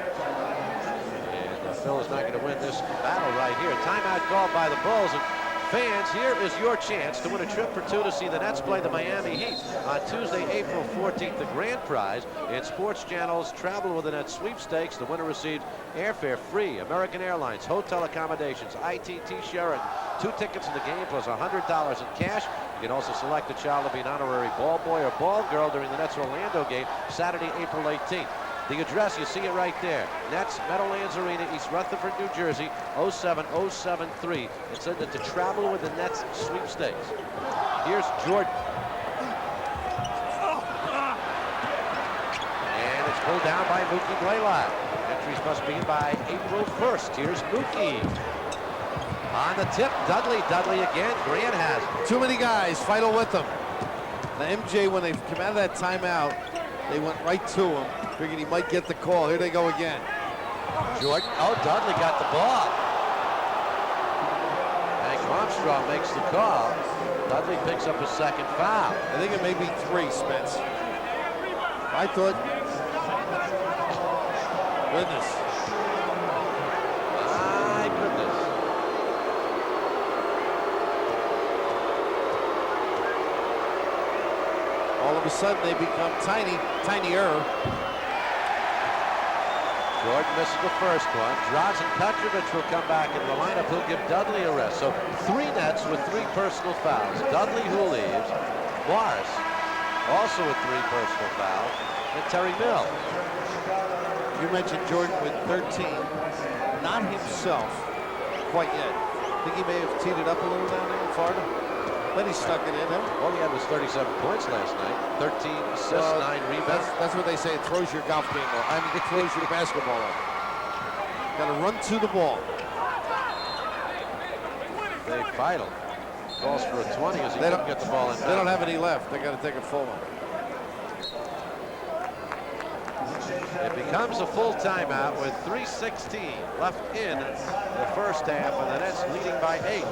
Phil is not going to win this battle right here. Timeout called by the Bulls. And fans, here is your chance to win a trip for 2 to see the Nets play the Miami Heat on Tuesday, April 14th. The grand prize in Sports Channel's Travel with the Nets sweepstakes. The winner receives airfare free, American Airlines, hotel accommodations, ITT Sheraton, 2 tickets to the game plus $100 in cash. You can also select a child to be an honorary ball boy or ball girl during the Nets Orlando game, Saturday, April 18th. The address, you see it right there. Nets, Meadowlands Arena, East Rutherford, New Jersey, 07073. It said that to travel with the Nets sweepstakes. Here's Jordan. And it's pulled down by Mookie Blaylock. Entries must be in by April 1st. Here's Mookie. On the tip, Dudley. Dudley again. Grant has it. Too many guys. Final with them. Now MJ, when they come out of that timeout, they went right to him. Figured he might get the call. Here they go again. Jordan. Oh, Dudley got the ball. Hank Armstrong makes the call. Dudley picks up his second foul. I think it may be 3, Spence. I thought. Goodness. My goodness. All of a sudden they become tinier. Jordan misses the first one. Drazen Petrovic will come back into the lineup. He'll give Dudley a rest. So 3 Nets with 3 personal fouls. Dudley, who leaves. Morris, also with 3 personal fouls. And Terry Mills. You mentioned Jordan with 13. Not himself quite yet. Think he may have teed it up a little down there in Florida? Then he stuck it in, huh? All he had was 37 points last night. 13 assists, 9 rebounds. That's what they say. It throws your golf game off. I mean, it throws your basketball off. Got to run to the ball. Dave Feidel calls for a 20 as he couldn't get the ball in. They don't have any left. They got to take a full one. It becomes a full timeout with 3:16 left in the first half, and the Nets leading by 8.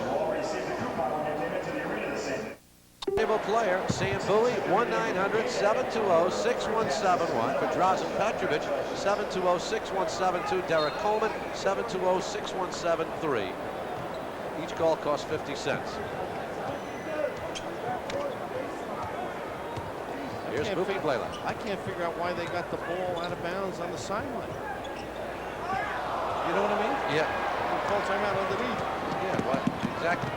Table player, Sam Bowie, 1-900-720-6171. For Drazen Petrovic, 720-6172. Derek Coleman, 720-6173. Each call costs 50 cents. Here's Mookie Blaylock. I can't figure out why they got the ball out of bounds on the sideline. You know what I mean? Yeah. Call timeout underneath. Yeah, what? Exactly.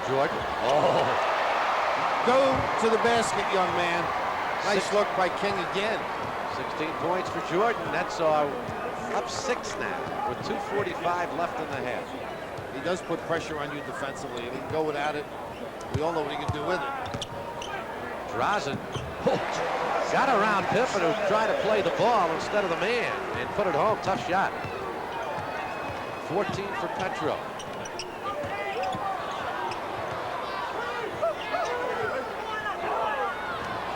Jordan. Oh. Go to the basket, young man. Nice look by King again. 16 points for Jordan. Nets are up 6 now with 2:45 left in the half. He does put pressure on you defensively, and he can go without it. We all know what he can do with it. Drazen got around Pippen, who tried to play the ball instead of the man, and put it home. Tough shot. 14 for Petro.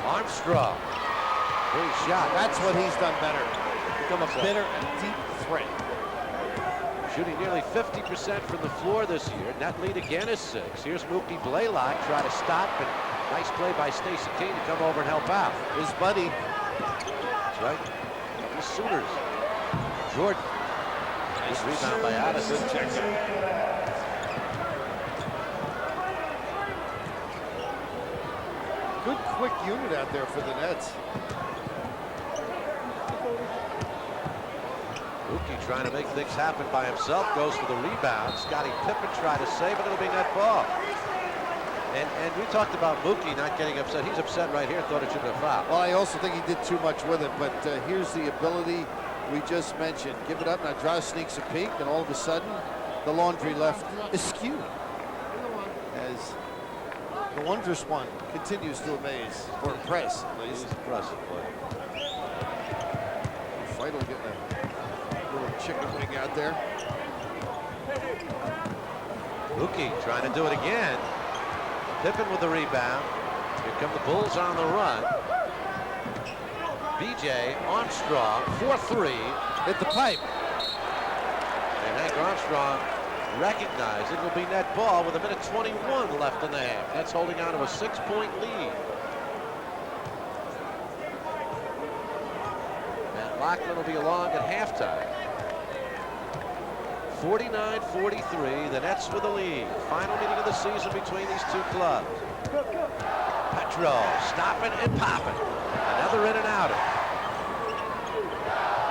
Armstrong. Great shot. That's what he's done better. Become a bitter and deep threat. Shooting nearly 50% from the floor this year. Net lead again is 6. Here's Mookie Blaylock try to stop, and nice play by Stacey King to come over and help out. His buddy. That's right. The Sooners. Jordan. Nice rebound by Addison. Good quick unit out there for the Nets. Mookie trying to make things happen by himself, goes for the rebound. Scottie Pippen tried to save it, it'll be net ball. And we talked about Mookie not getting upset. He's upset right here, thought it should have been a foul. Well, I also think he did too much with it, but here's the ability we just mentioned. Give it up, now Draw sneaks a peek, and all of a sudden, the laundry left askew. As the wondrous one continues to amaze, or impress, at least. He's impressive, boy. Feigl getting a little chicken wing out there. Mookie trying to do it again. Pippen with the rebound. Here come the Bulls on the run. B.J. Armstrong, 4-3. Hit the pipe. And Hank Armstrong recognized it will be net ball with 1:21 left in the half. That's holding on to a 6-point lead. Matt Lachlan will be along at halftime. 49-43, the Nets with the lead. Final meeting of the season between these two clubs. Petro stopping and popping. Another in and outer.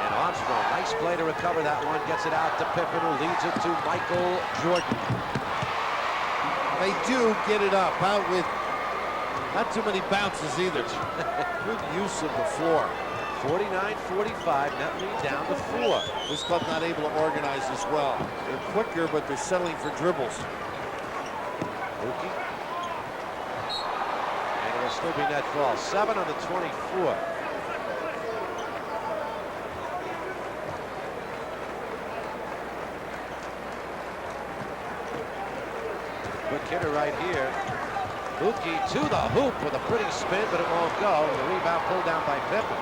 And Armstrong, nice play to recover that one. Gets it out to Pippen, who leads it to Michael Jordan. They do get it up, out with not too many bounces either. Good use of the floor. 49-45, net lead down to 4. This club not able to organize as well. They're quicker, but they're settling for dribbles. Mookie. And it'll still be net ball. 7 on the 24. Quick hitter right here. Mookie to the hoop with a pretty spin, but it won't go. The rebound pulled down by Pippen.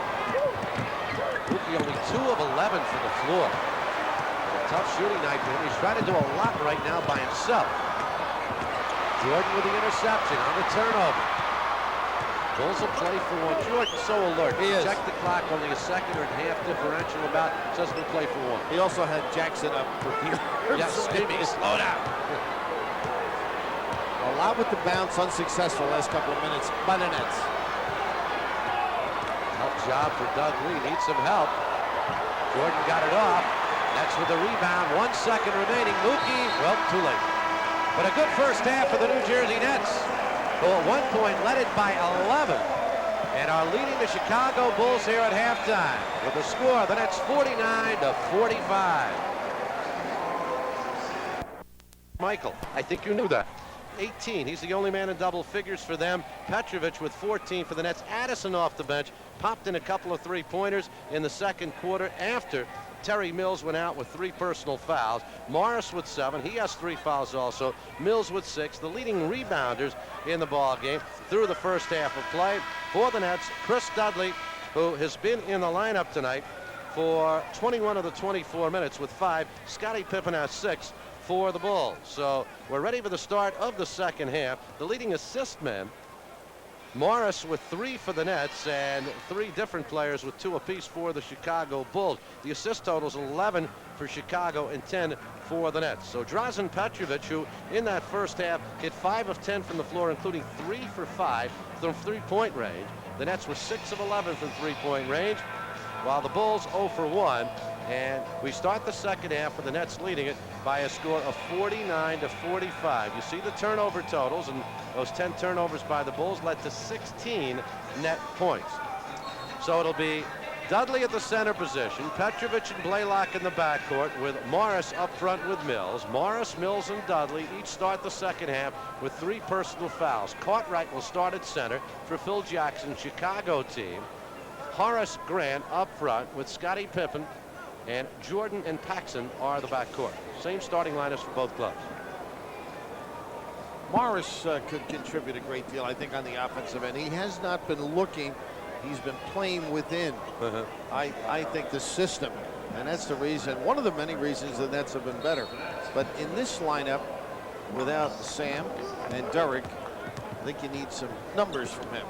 Mookie only 2 of 11 from the floor. A tough shooting night for him. He's trying to do a lot right now by himself. Jordan with the interception on the turnover. Bulls will play for one. Jordan so alert. He is. Check the clock, only a second and a half differential about. Says we'll play for one. He also had Jackson up with the Yeah, screaming, slow down. A lot with the bounce, unsuccessful last couple of minutes by the Nets. Tough job for Doug Lee. Needs some help. Jordan got it off. Nets with the rebound. 1 second remaining. Mookie, well, too late. But a good first half for the New Jersey Nets, who at one point led it by 11 and are leading the Chicago Bulls here at halftime with the score, the Nets 49-45. Michael, I think you knew that. 18. He's the only man in double figures for them. Petrovic with 14 for the Nets. Addison off the bench popped in a couple of three-pointers in the second quarter after Terry Mills went out with 3 personal fouls. Morris with 7. He has 3 fouls also. Mills with 6. The leading rebounders in the ball game through the first half of play for the Nets. Chris Dudley, who has been in the lineup tonight for 21 of the 24 minutes with 5. Scottie Pippen has 6 for the Bulls. So we're ready for the start of the second half. The leading assist man, Morris with 3 for the Nets, and 3 different players with 2 apiece for the Chicago Bulls. The assist totals 11 for Chicago and 10 for the Nets. So Drazen Petrovic, who in that first half hit 5 of 10 from the floor, including 3 for 5 from three-point range. The Nets were 6 of 11 from three-point range, while the Bulls 0 for 1. And we start the second half with the Nets leading it by a score of 49-45. You see the turnover totals, and those 10 turnovers by the Bulls led to 16 net points. So it'll be Dudley at the center position, Petrovic and Blaylock in the backcourt with Morris up front with Mills. Morris, Mills, and Dudley each start the second half with 3 personal fouls. Cartwright will start at center for Phil Jackson's Chicago team. Horace Grant up front with Scottie Pippen, and Jordan and Paxson are the backcourt. Same starting lineups for both clubs. Morris could contribute a great deal, I think, on the offensive end. He has not been looking. He's been playing within, I think, the system. And that's the reason, one of the many reasons the Nets have been better. But in this lineup, without Sam and Derek, I think you need some numbers from him.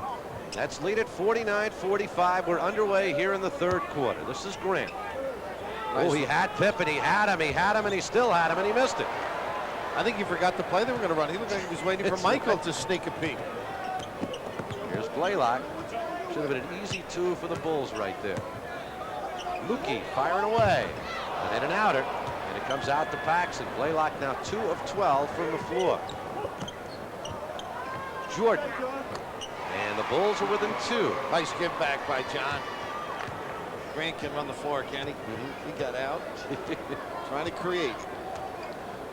Nets lead at 49-45. We're underway here in the third quarter. This is Grant. Nice. Oh, he had Pippen. He had him, and he still had him, and he missed it. I think he forgot the play they were going to run. He looked like he was waiting for Michael to sneak a peek. Here's Blaylock. Should have been an easy 2 for the Bulls right there. Lukey firing away. And in an outer. And it comes out to Paxson. Blaylock now 2 of 12 from the floor. Jordan. And the Bulls are within 2. Nice give back by John. Grant can run the floor, can he? He got out. Trying to create.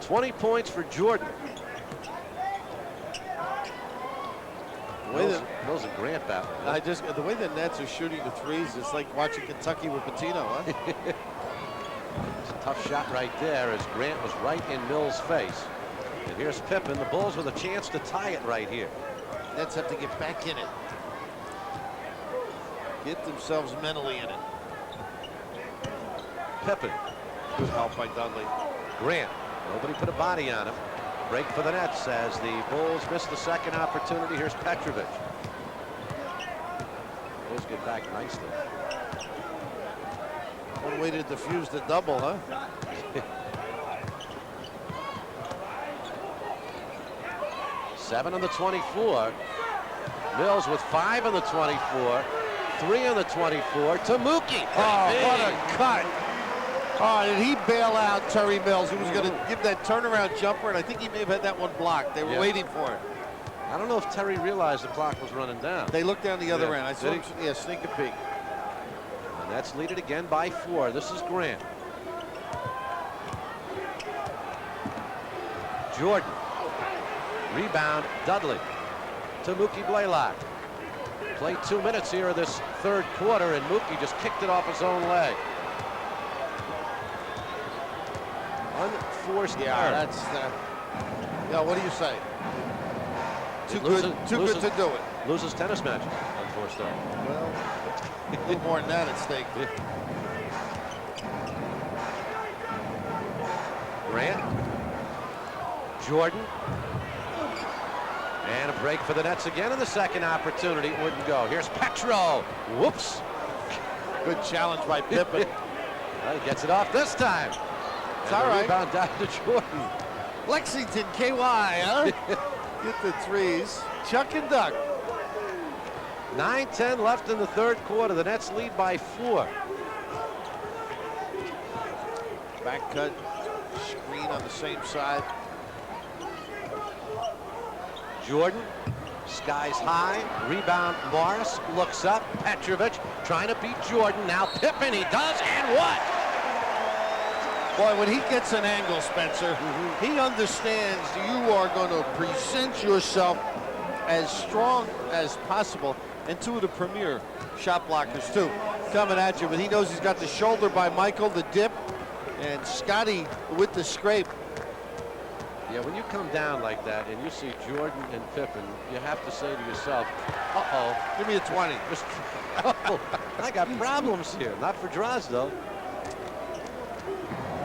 20 points for Jordan. Those are Grant battling. The way the Nets are shooting the threes, it's like watching Kentucky with Pitino, huh? It's a tough shot right there as Grant was right in Mills' face. And here's Pippen. The Bulls with a chance to tie it right here. Nets have to get back in it. Get themselves mentally in it. Pippen. Good help by Dudley. Grant. Nobody put a body on him. Break for the Nets as the Bulls miss the second opportunity. Here's Petrovic. Bulls get back nicely. One way to defuse the double, huh? Seven on the 24. Mills with 5 on the 24. 3 on the 24 to Mookie. Oh, what a cut. Oh, did he bail out Terry Mills? He was going to give that turnaround jumper, and I think he may have had that one blocked. They were waiting for it. I don't know if Terry realized the clock was running down. They looked down the other end. I saw Did him, sneak a peek. And that's lead it again by 4. This is Grant. Jordan. Rebound, Dudley. To Mookie Blaylock. Played 2 minutes here of this third quarter, and Mookie just kicked it off his own leg. Unforced error. That's yeah, what do you say? Too good to do it. Loses tennis matches. Unforced error. Well, a little more than that at stake. Grant. Jordan. And a break for the Nets again in the second opportunity. It wouldn't go. Here's Petro. Whoops. Good challenge by Pippen. Well, he gets it off this time. It's all right. Rebound down to Jordan. Lexington, KY, huh? Get the threes. Chuck and duck. 9-10 left in the third quarter. The Nets lead by 4. Back cut. Screen on the same side. Jordan. Skies high. Rebound Morris. Looks up. Petrovic trying to beat Jordan. Now Pippen. He does. And what? Boy, when he gets an angle, Spencer, he understands you are going to present yourself as strong as possible. And 2 of the premier shot blockers, too, coming at you. But he knows he's got the shoulder by Michael, the dip, and Scotty with the scrape. Yeah, when you come down like that and you see Jordan and Pippen, you have to say to yourself, uh-oh. Give me a 20. Oh, I got problems here. Not for draws, though.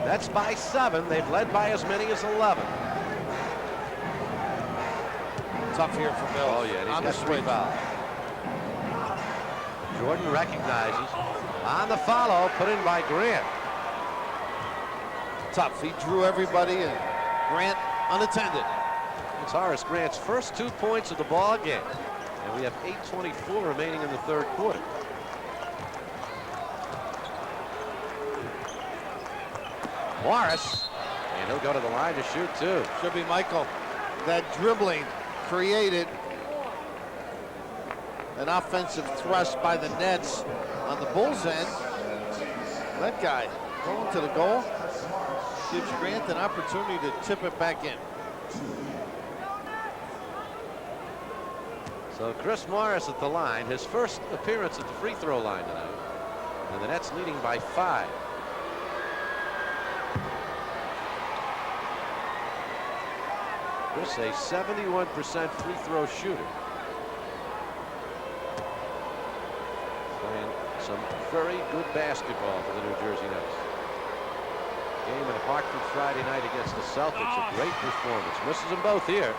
That's by 7. They've led by as many as 11. Tough here for Mills. Oh, yeah, and he's got 3 fouls. Jordan recognizes. On the follow, put in by Grant. Tough. He drew everybody, and Grant unattended. It's Horace Grant's first 2 points of the ball game. And we have 8:24 remaining in the third quarter. Morris, and he'll go to the line to shoot, too. Should be Michael. That dribbling created. an offensive thrust by the Nets on the Bulls end. That guy going to the goal gives Grant an opportunity to tip it back in. So Chris Morris at the line, his first appearance at the free throw line tonight. And the Nets leading by 5. Chris, a 71% free throw shooter. Playing some very good basketball for the New Jersey Nets. Game in Hartford Friday night against the Celtics. A great performance. Misses them both here.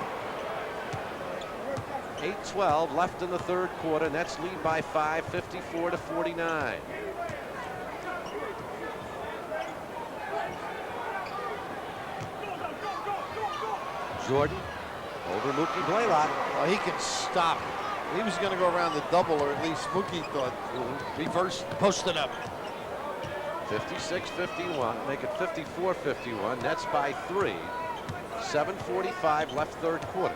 8:12 left in the third quarter. Nets lead by 5, 54-49. Jordan over Mookie Blaylock. Well, he can stop. He was going to go around the double, or at least Mookie thought. Reverse posted up. 56-51. Make it 54-51. Nets by 3. 7:45 left third quarter.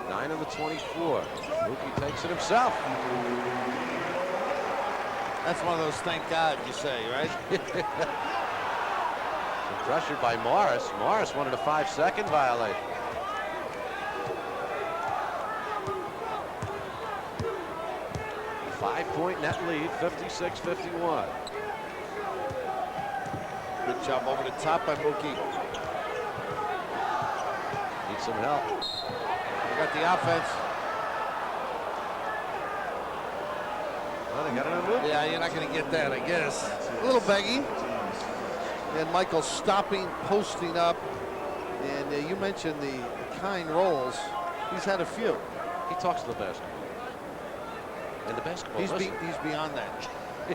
9 of the 24. Mookie takes it himself. That's one of those thank God you say, right? Pressured by Morris. Morris wanted a 5-second violation. Five-point net lead, 56-51. Good job over the top by Mookie. Need some help. They got the offense. Well, they got it on Mookie. Yeah, you're not going to get that, I guess. A little beggy. And Michael stopping, posting up. And you mentioned the kind rolls. He's had a few. He talks to the basketball. And the basketball. He's beyond that. I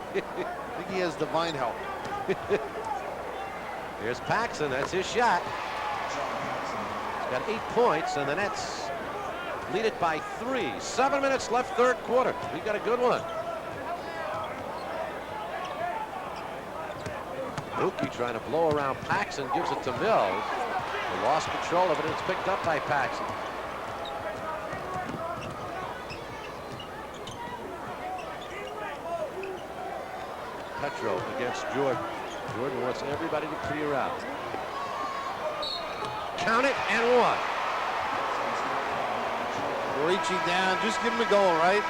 think he has divine help. Here's Paxson. That's his shot. He's got 8 points, and the Nets lead it by 3. 7 minutes left third quarter. We got a good one. Mookie trying to blow around Paxson, gives it to Mills. They lost control of it, and it's picked up by Paxson. Petro against Jordan. Jordan wants everybody to clear out. Count it and 1. Reaching down, just give him a goal, right?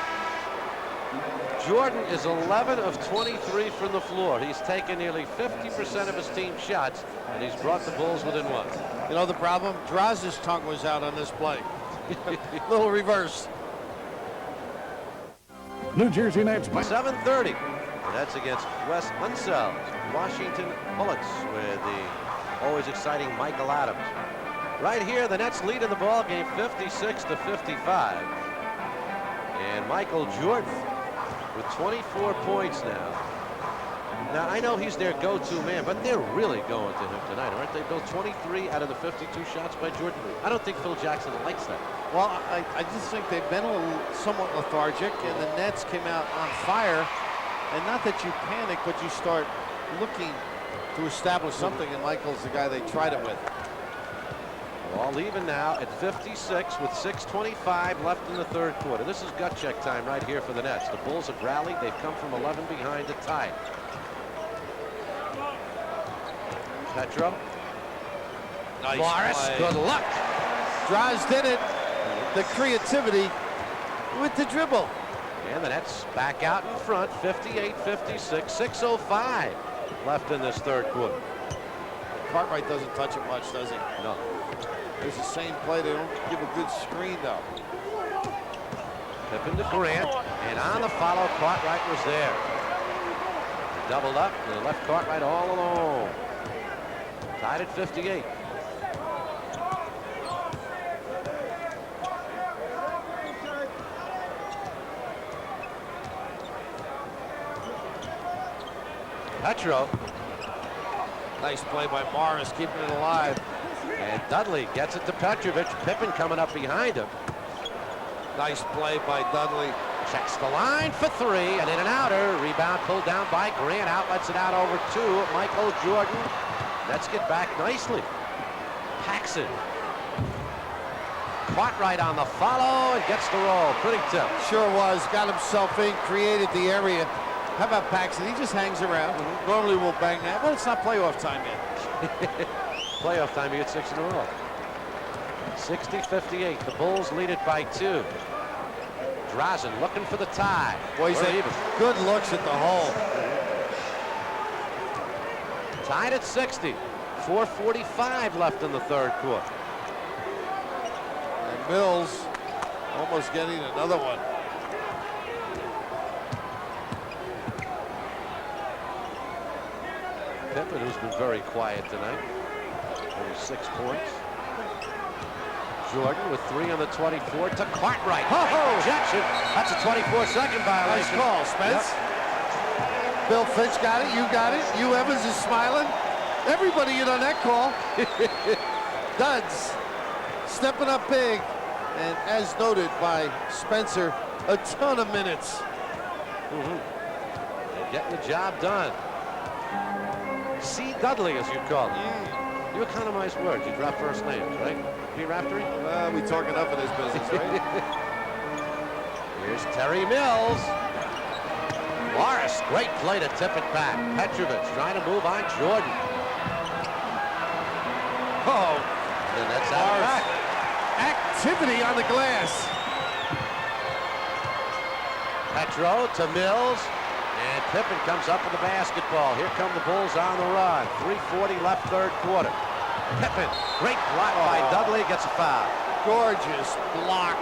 Jordan is 11 of 23 from the floor. He's taken nearly 50% of his team's shots, and he's brought the Bulls within 1. You know the problem? Draz's tongue was out on this play. Little reverse. New Jersey Nets by 7:30. And that's against Wes Unsell's Washington Bullets with the always exciting Michael Adams. Right here, the Nets lead in the ball game 56-55. And Michael Jordan with 24 points now. Now, I know he's their go-to man, but they're really going to him tonight, aren't they, Bill? 23 out of the 52 shots by Jordan. I don't think Phil Jackson likes that. Well, I just think they've been somewhat lethargic, and the Nets came out on fire. And not that you panic, but you start looking to establish something, and Michael's the guy they tried it with. All even now at 56 with 6:25 left in the third quarter. This is gut check time right here for the Nets. The Bulls have rallied. They've come from 11 behind to tie it. Petro. Nice Morris, play. good luck. Draz did it. The creativity with the dribble. And the Nets back out in front, 58-56, 6:05 left in this third quarter. Cartwright doesn't touch it much, does he? No. It's the same play. They don't give a good screen, though. Pippen to Grant, and on the follow, Cartwright was there. They doubled up, and they left Cartwright all alone. Tied at 58. Petro. Nice play by Morris, keeping it alive. And Dudley gets it to Petrovic. Pippen coming up behind him. Nice play by Dudley. Checks the line for 3, and in and outer. Rebound pulled down by Grant. Outlets it out over to Michael Jordan. Let's get back nicely. Paxson. Cartwright on the follow and gets the roll. Pretty tip. Sure was. Got himself in, created the area. How about Paxton? He just hangs around. Normally we'll bang that, but it's not playoff time yet. Playoff time, he hit 6 in a row. 60-58. The Bulls lead it by 2. Drazen looking for the tie. Boy, he's We're had even. good looks at the hole. Tied at 60. 4:45 left in the third quarter. And Mills almost getting another one. Pippen, who's been very quiet tonight. Only 6 points. Jordan with 3 on the 24 to Cartwright. Oh, ejection. That's a 24-second Nice violation. call, Spence. Bill Finch got it. You got it. Hugh Evans is smiling. Everybody in on that call. Duds stepping up big. And as noted by Spencer, a ton of minutes. And getting the job done. C. Dudley, as you call him. You economize words. You drop first names, right? P. Raftery? We talk enough of this business, right? Here's Terry Mills. Morris, great play to tip it back. Petrovich trying to move on Jordan. Oh, And that's out of back. activity on the glass. Petro to Mills. And Pippen comes up with the basketball. Here come the Bulls on the run. 3:40 left third quarter. Pippen, great block by Dudley, gets a foul. Gorgeous block.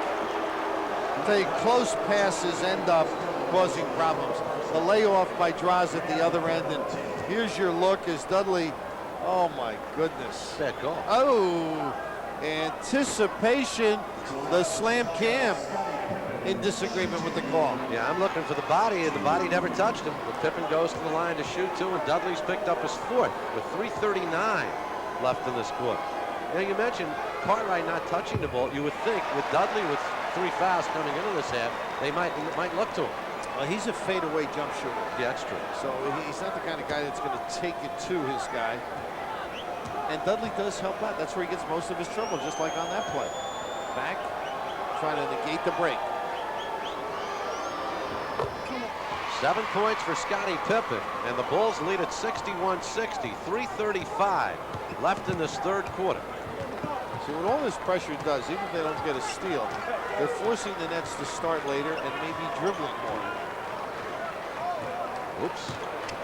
The close passes end up causing problems. The layoff by Drazen at the other end, and here's your look as Dudley. Oh my goodness. Bad call. Oh, anticipation. The slam cam in disagreement with the call. Yeah, I'm looking for the body, and the body never touched him. But Pippen goes to the line to shoot 2, and Dudley's picked up his 4th with 3:39 left in this quarter. Now, you mentioned Cartwright not touching the ball. You would think with Dudley with 3 fouls coming into this half, they might look to him. Well, he's a fadeaway jump shooter, Yeah, that's true. so he's not the kind of guy that's going to take it to his guy. And Dudley does help out. That's where he gets most of his trouble, just like on that play. Back, trying to negate the break. 7 points for Scottie Pippen, and the Bulls lead at 61-60. 3:35 left in this third quarter. See, what all this pressure does, even if they don't get a steal, they're forcing the Nets to start later and maybe dribbling more. Oops.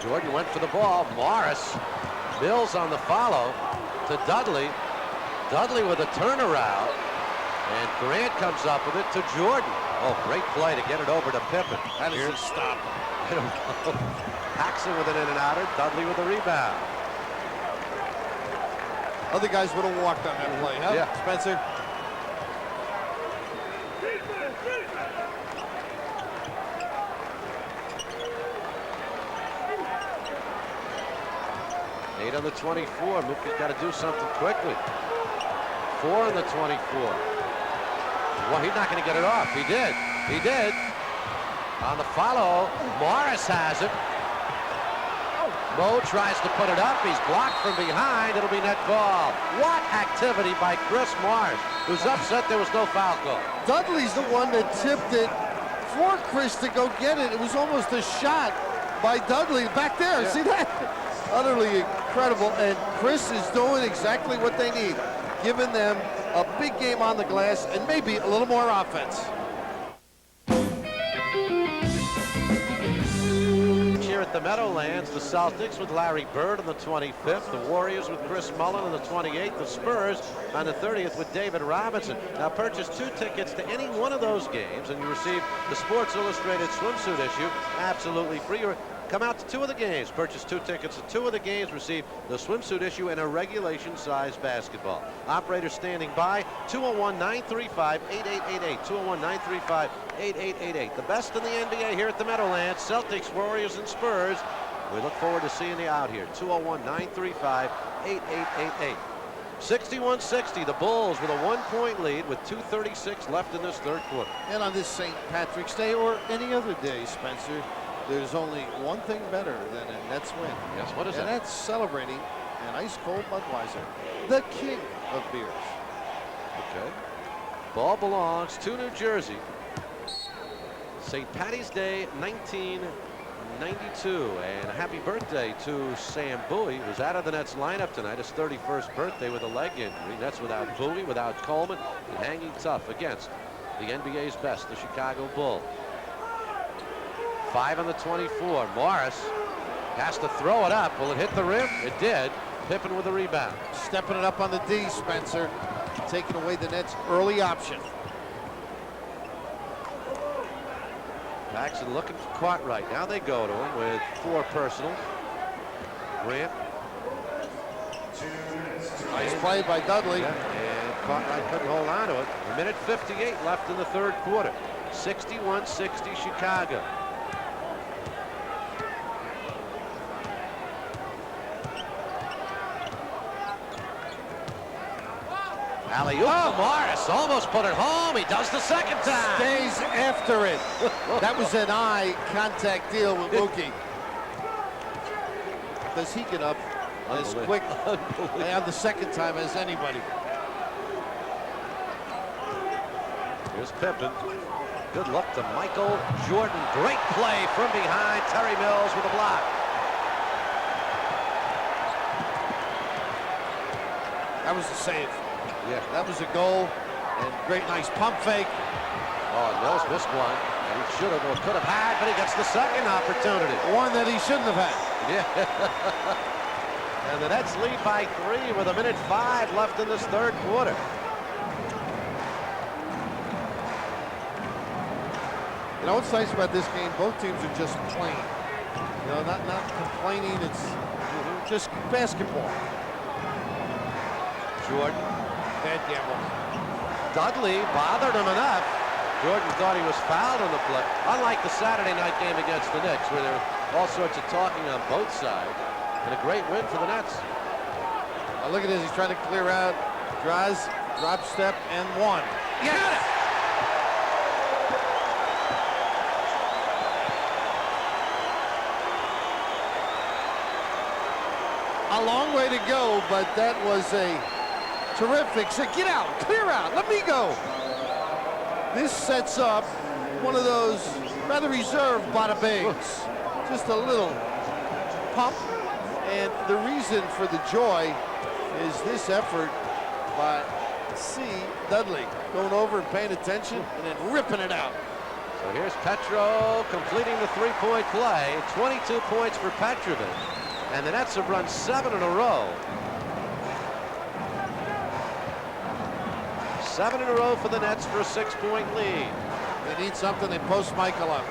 Jordan went for the ball. Morris. Mills on the follow to Dudley. Dudley with a turnaround. And Grant comes up with it to Jordan. Oh, great play to get it over to Pippen. How does he stop? I don't know. Paxson with an in and outer. Dudley with a rebound. Other guys would have walked on that play, huh, Yeah. Spencer? Eight on the 24. Mooky's got to do something quickly. 4 on the 24. Well, he's not going to get it off. He did. He did. On the follow, Morris has it. Mo tries to put it up. He's blocked from behind. It'll be net ball. What activity by Chris Morris, who's upset there was no foul call. Dudley's the one that tipped it for Chris to go get it. It was almost a shot by Dudley back there. Yeah. See that? Utterly incredible. And Chris is doing exactly what they need, giving them a big game on the glass and maybe a little more offense. Here at the Meadowlands, the Celtics with Larry Bird on the 25th, the Warriors with Chris Mullin on the 28th, the Spurs on the 30th with David Robinson. Now purchase 2 tickets to any one of those games and you receive the Sports Illustrated swimsuit issue absolutely free. Or come out to 2 of the games, purchase 2 tickets to 2 of the games, receive the swimsuit issue and a regulation size basketball. Operators standing by, 201-935-8888, 201-935-8888. The best in the NBA here at the Meadowlands, Celtics, Warriors, and Spurs. We look forward to seeing you out here, 201-935-8888. 61-60, the Bulls with a 1-point lead with 2:36 left in this third quarter. And on this St. Patrick's Day or any other day, Spencer, there's only one thing better than a Nets win. Yes, what is And that? that's celebrating an ice-cold Budweiser, the king of beers. Okay. Ball belongs to New Jersey. St. Patty's Day, 1992. And a happy birthday to Sam Bowie, who's out of the Nets lineup tonight. His 31st birthday with a leg injury. Nets without Bowie, without Coleman, and hanging tough against the NBA's best, the Chicago Bulls. 5 on the 24. Morris has to throw it up. Will it hit the rim? It did. Pippen with a rebound. Stepping it up on the D, Spencer. Taking away the Nets' early option. Paxson looking for Cartwright. Now they go to him with 4 personals. Grant. Nice play by Dudley. Yeah, and Cartwright couldn't hold on to it. A minute 58 left in the third quarter. 61-60 Chicago. Alley-oop to Morris, almost put it home. He does the second time. Stays after it. That was an eye contact deal with Mookie. Does he get up as quick on the second time as anybody? Here's Pippen. Good luck to Michael Jordan. Great play from behind. Terry Mills with a block. That was a save. Yeah. That was a goal, and great, nice pump fake. Oh, Mills missed one, and he should have or could have had, but he gets the second opportunity. One that he shouldn't have had. Yeah. And the Nets lead by 3 with a minute 5 left in this third quarter. You know what's nice about this game? Both teams are just playing. You know, not complaining. It's just basketball. Jordan. Bad gamble. Dudley bothered him enough. Jordan thought he was fouled on the play. Unlike the Saturday night game against the Knicks, where there were all sorts of talking on both sides. And a great win for the Nets. Now look at this. He's trying to clear out. Draws, drop step, and one. Got it! A long way to go, but that was a terrific. Get out, clear out, let me go. This sets up one of those rather reserved bada bings. Just a little pump, and the reason for the joy is this effort by C. Dudley going over and paying attention and then ripping it out. So here's Petro completing the three-point play. 22 points for Petrovic. And the Nets have run 7 in a row. 7 in a row for the Nets for a 6-point lead. They need something, they post Michael up.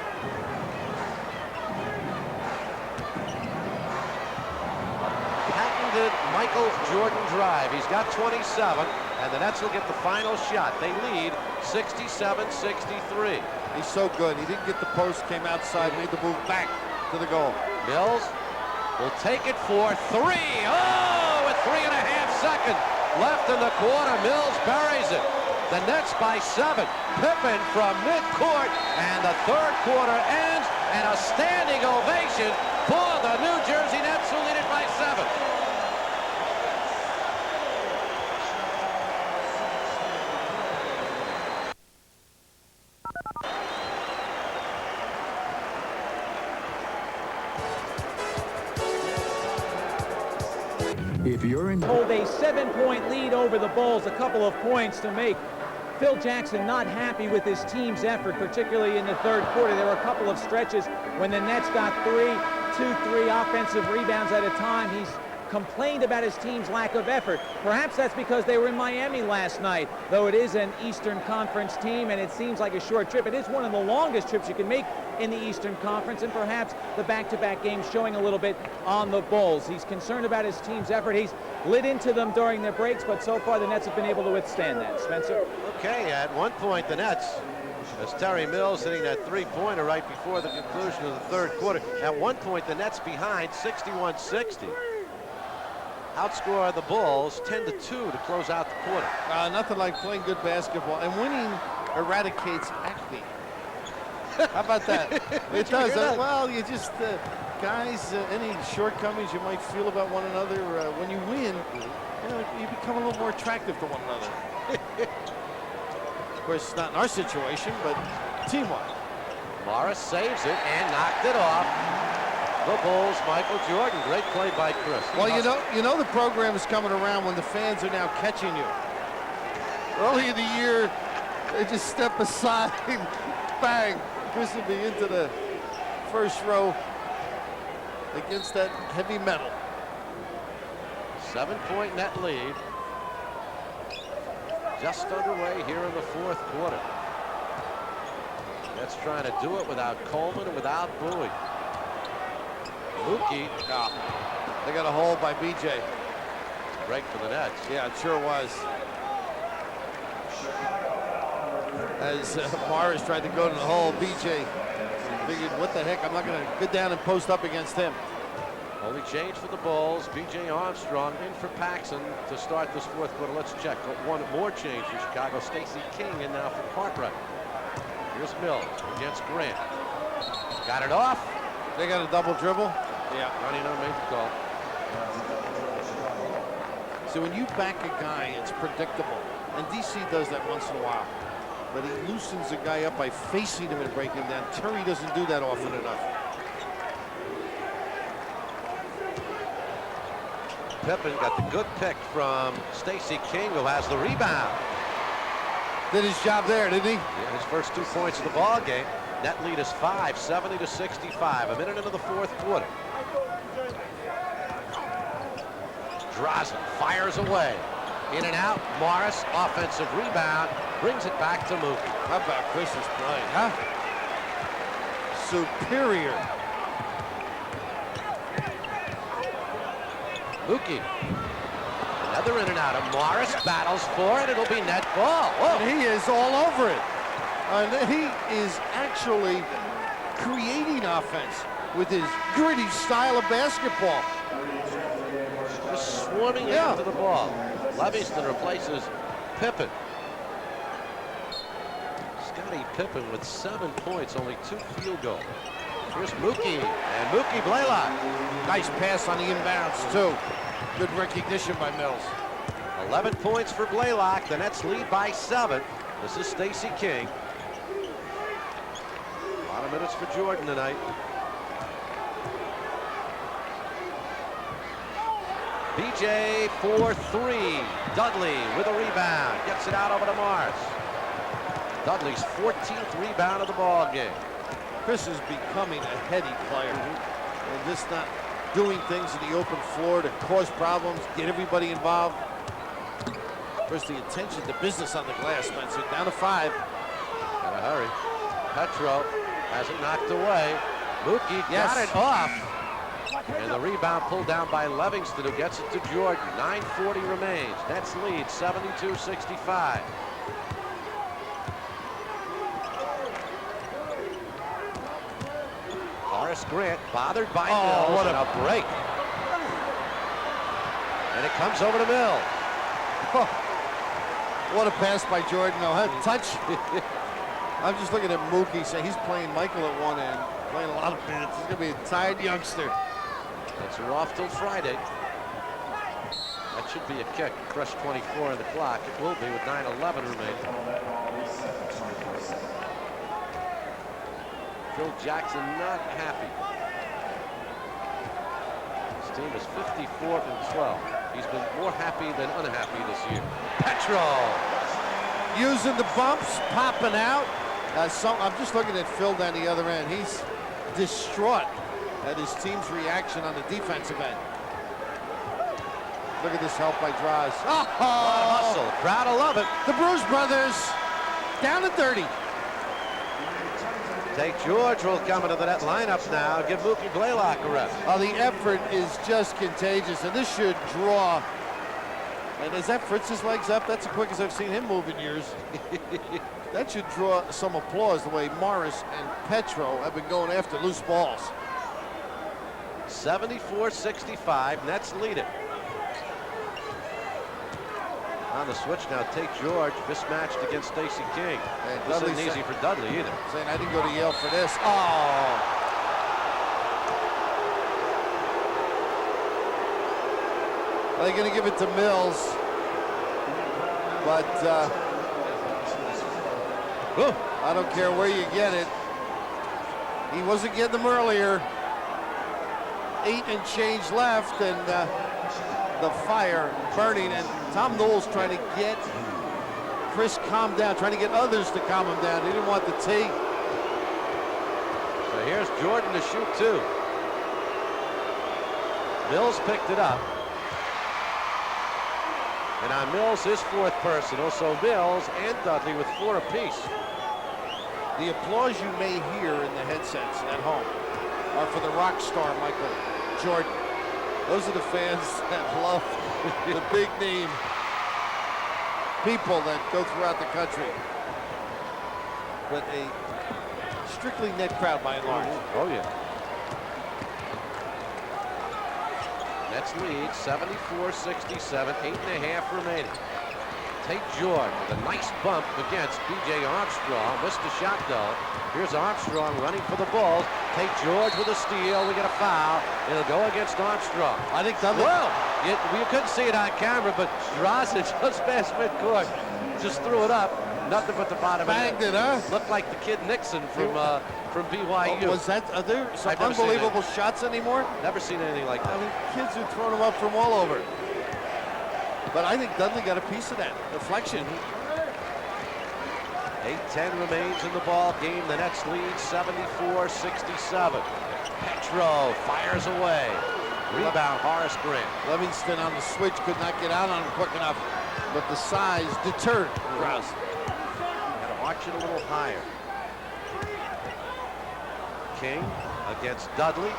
Patented Michael Jordan drive. He's got 27, and the Nets will get the final shot. They lead 67-63. He's so good. He didn't get the post, came outside, made the move back to the goal. Mills will take it for 3. Oh, with 3.5 seconds left in the quarter. Mills buries it. The Nets by 7. Pippen from midcourt, and the third quarter ends, and a standing ovation for the New Jersey Nets, who lead it by 7. If you're in Hold a 7-point lead over the Bulls, a couple of points to make. Phil Jackson not happy with his team's effort, particularly in the third quarter. There were a couple of stretches when the Nets got 3 offensive rebounds at a time. He's complained about his team's lack of effort. Perhaps that's because they were in Miami last night, though it is an Eastern Conference team and it seems like a short trip. It is one of the longest trips you can make in the Eastern Conference, and perhaps the back-to-back games showing a little bit on the Bulls. He's concerned about his team's effort. He's lit into them during their breaks, but so far the Nets have been able to withstand that. Spencer? Okay, at one point the Nets, as Terry Mills hitting that three-pointer right before the conclusion of the third quarter, at one point the Nets behind 61-60. Outscore the Bulls 10-2 to close out the quarter. Nothing like playing good basketball, and winning eradicates acne. How about that? It does. Well, you just, guys, any shortcomings you might feel about one another, when you win, you know, you become a little more attractive to one another. course, it's not in our situation, but teamwork. Morris saves it and knocked it off. The Bulls, Michael Jordan. Great play by Chris. Well, you know the program is coming around when the fans are now catching you. Early in the year, they just step aside, bang, Chris will be into the first row against that heavy metal. 7-point net lead. Just underway here in the fourth quarter. Nets trying to do it without Coleman and without Bowie. Mookie. They got a hole by BJ. Break for the Nets. Yeah, it sure was. As Morris tried to go to the hole, BJ figured, what the heck, I'm not going to go down and post up against him. Only change for the Bulls. B.J. Armstrong in for Paxson to start this fourth quarter. Let's check. One more change for Chicago. Stacey King in now for Cartwright. Here's Mills against Grant. Got it off. They got a double dribble. Yeah, Ronnie No made the call. So when you back a guy, it's predictable. And DC does that once in a while. But he loosens a guy up by facing him and breaking him down. Terry doesn't do that often enough. Pippen got the good pick from Stacey King, who has the rebound. Did his job there, didn't he? Yeah, his first 2 points of the ball game. Net lead is 5, 70-65. A minute into the fourth quarter. Drazen fires away. In and out. Morris, offensive rebound, brings it back to Mookie. How about Chris's play, huh? Superior. Mookie. Another in and out of Morris. Battles for it. It'll be net ball. Whoa. And he is all over it. And he is actually creating offense with his gritty style of basketball. Just swarming into the ball. Livingston replaces Pippen. Scottie Pippen with 7 points, only 2 field goals. Here's Mookie, and Mookie Blaylock. Nice pass on the inbounds, too. Good recognition by Mills. 11 points for Blaylock. The Nets lead by 7. This is Stacey King. A lot of minutes for Jordan tonight. BJ for 3. Dudley with a rebound. Gets it out over to Morris. Dudley's 14th rebound of the ball game. Chris is becoming a heady player and just not doing things in the open floor to cause problems, get everybody involved. First, the attention to business on the glass, Spencer. Down to 5. Gotta hurry. Petro has it knocked away. Mookie got it off. And the rebound pulled down by Livingston, who gets it to Jordan. 9:40 remains. Nets lead 72-65. Horace Grant bothered by Mills. What a break. And it comes over to Mills. What a pass by Jordan. No, touch. I'm just looking at Mookie. So he's playing Michael at one end, playing a lot of minutes. He's going to be a tired youngster. Nets are off till Friday. That should be a kick. Crush 24 on the clock. It will be with 9:11 remaining. Phil Jackson not happy. His team is 54-12. He's been more happy than unhappy this year. Petro using the bumps, popping out. I'm just looking at Phil down the other end. He's distraught at his team's reaction on the defensive end. Look at this help by Draws. Hustle. Crowd will love it. The Bruce brothers down to 30. Tate George will come into the net lineup now. Give Mookie Blaylock a rest. The effort is just contagious, and this should draw. And as that Fritz's legs up, that's the quickest I've seen him move in years. That should draw some applause the way Morris and Petro have been going after loose balls. 74-65. Nets lead it. On the switch now, Tate George mismatched against Stacey King. And This Dudley isn't easy for Dudley either. Saying I didn't go to Yale for this. They're going to give it to Mills, but Whoa. I don't care where you get it. He wasn't getting them earlier. 8 and change left, and the fire burning, and Tom Knowles trying to get Chris calmed down, trying to get others to calm him down. He didn't want the tee. So here's Jordan to shoot 2. Mills picked it up. And on Mills, his 4th personal, so Mills and Dudley with 4 apiece. The applause you may hear in the headsets at home are for the rock star Michael Jordan. Those are the fans that love the big name people that go throughout the country. But a strictly net crowd by and large. Oh, yeah. Nets lead 74-67, 8.5 remaining. Tate George with a nice bump against B.J. Armstrong. Missed the shot, though. Here's Armstrong running for the Bulls. Tate George with a steal. We get a foul. It'll go against Armstrong. I think Dudley. Well, you couldn't see it on camera, but Drazen just past midcourt just threw it up. Nothing but the bottom. Banged it, huh? Looked like the kid Nixon from BYU. Was that, are there some I've never seen unbelievable shots anymore? Never seen anything like that. I mean, kids who thrown them up from all over. But I think Dudley got a piece of that deflection. 8:10 remains in the ball game. The Nets lead 74-67. Petro fires away. Rebound, Horace Grant. Livingston on the switch could not get out on him quick enough, but the size deterred Rouse. Got to watch it a little higher. King against Dudley.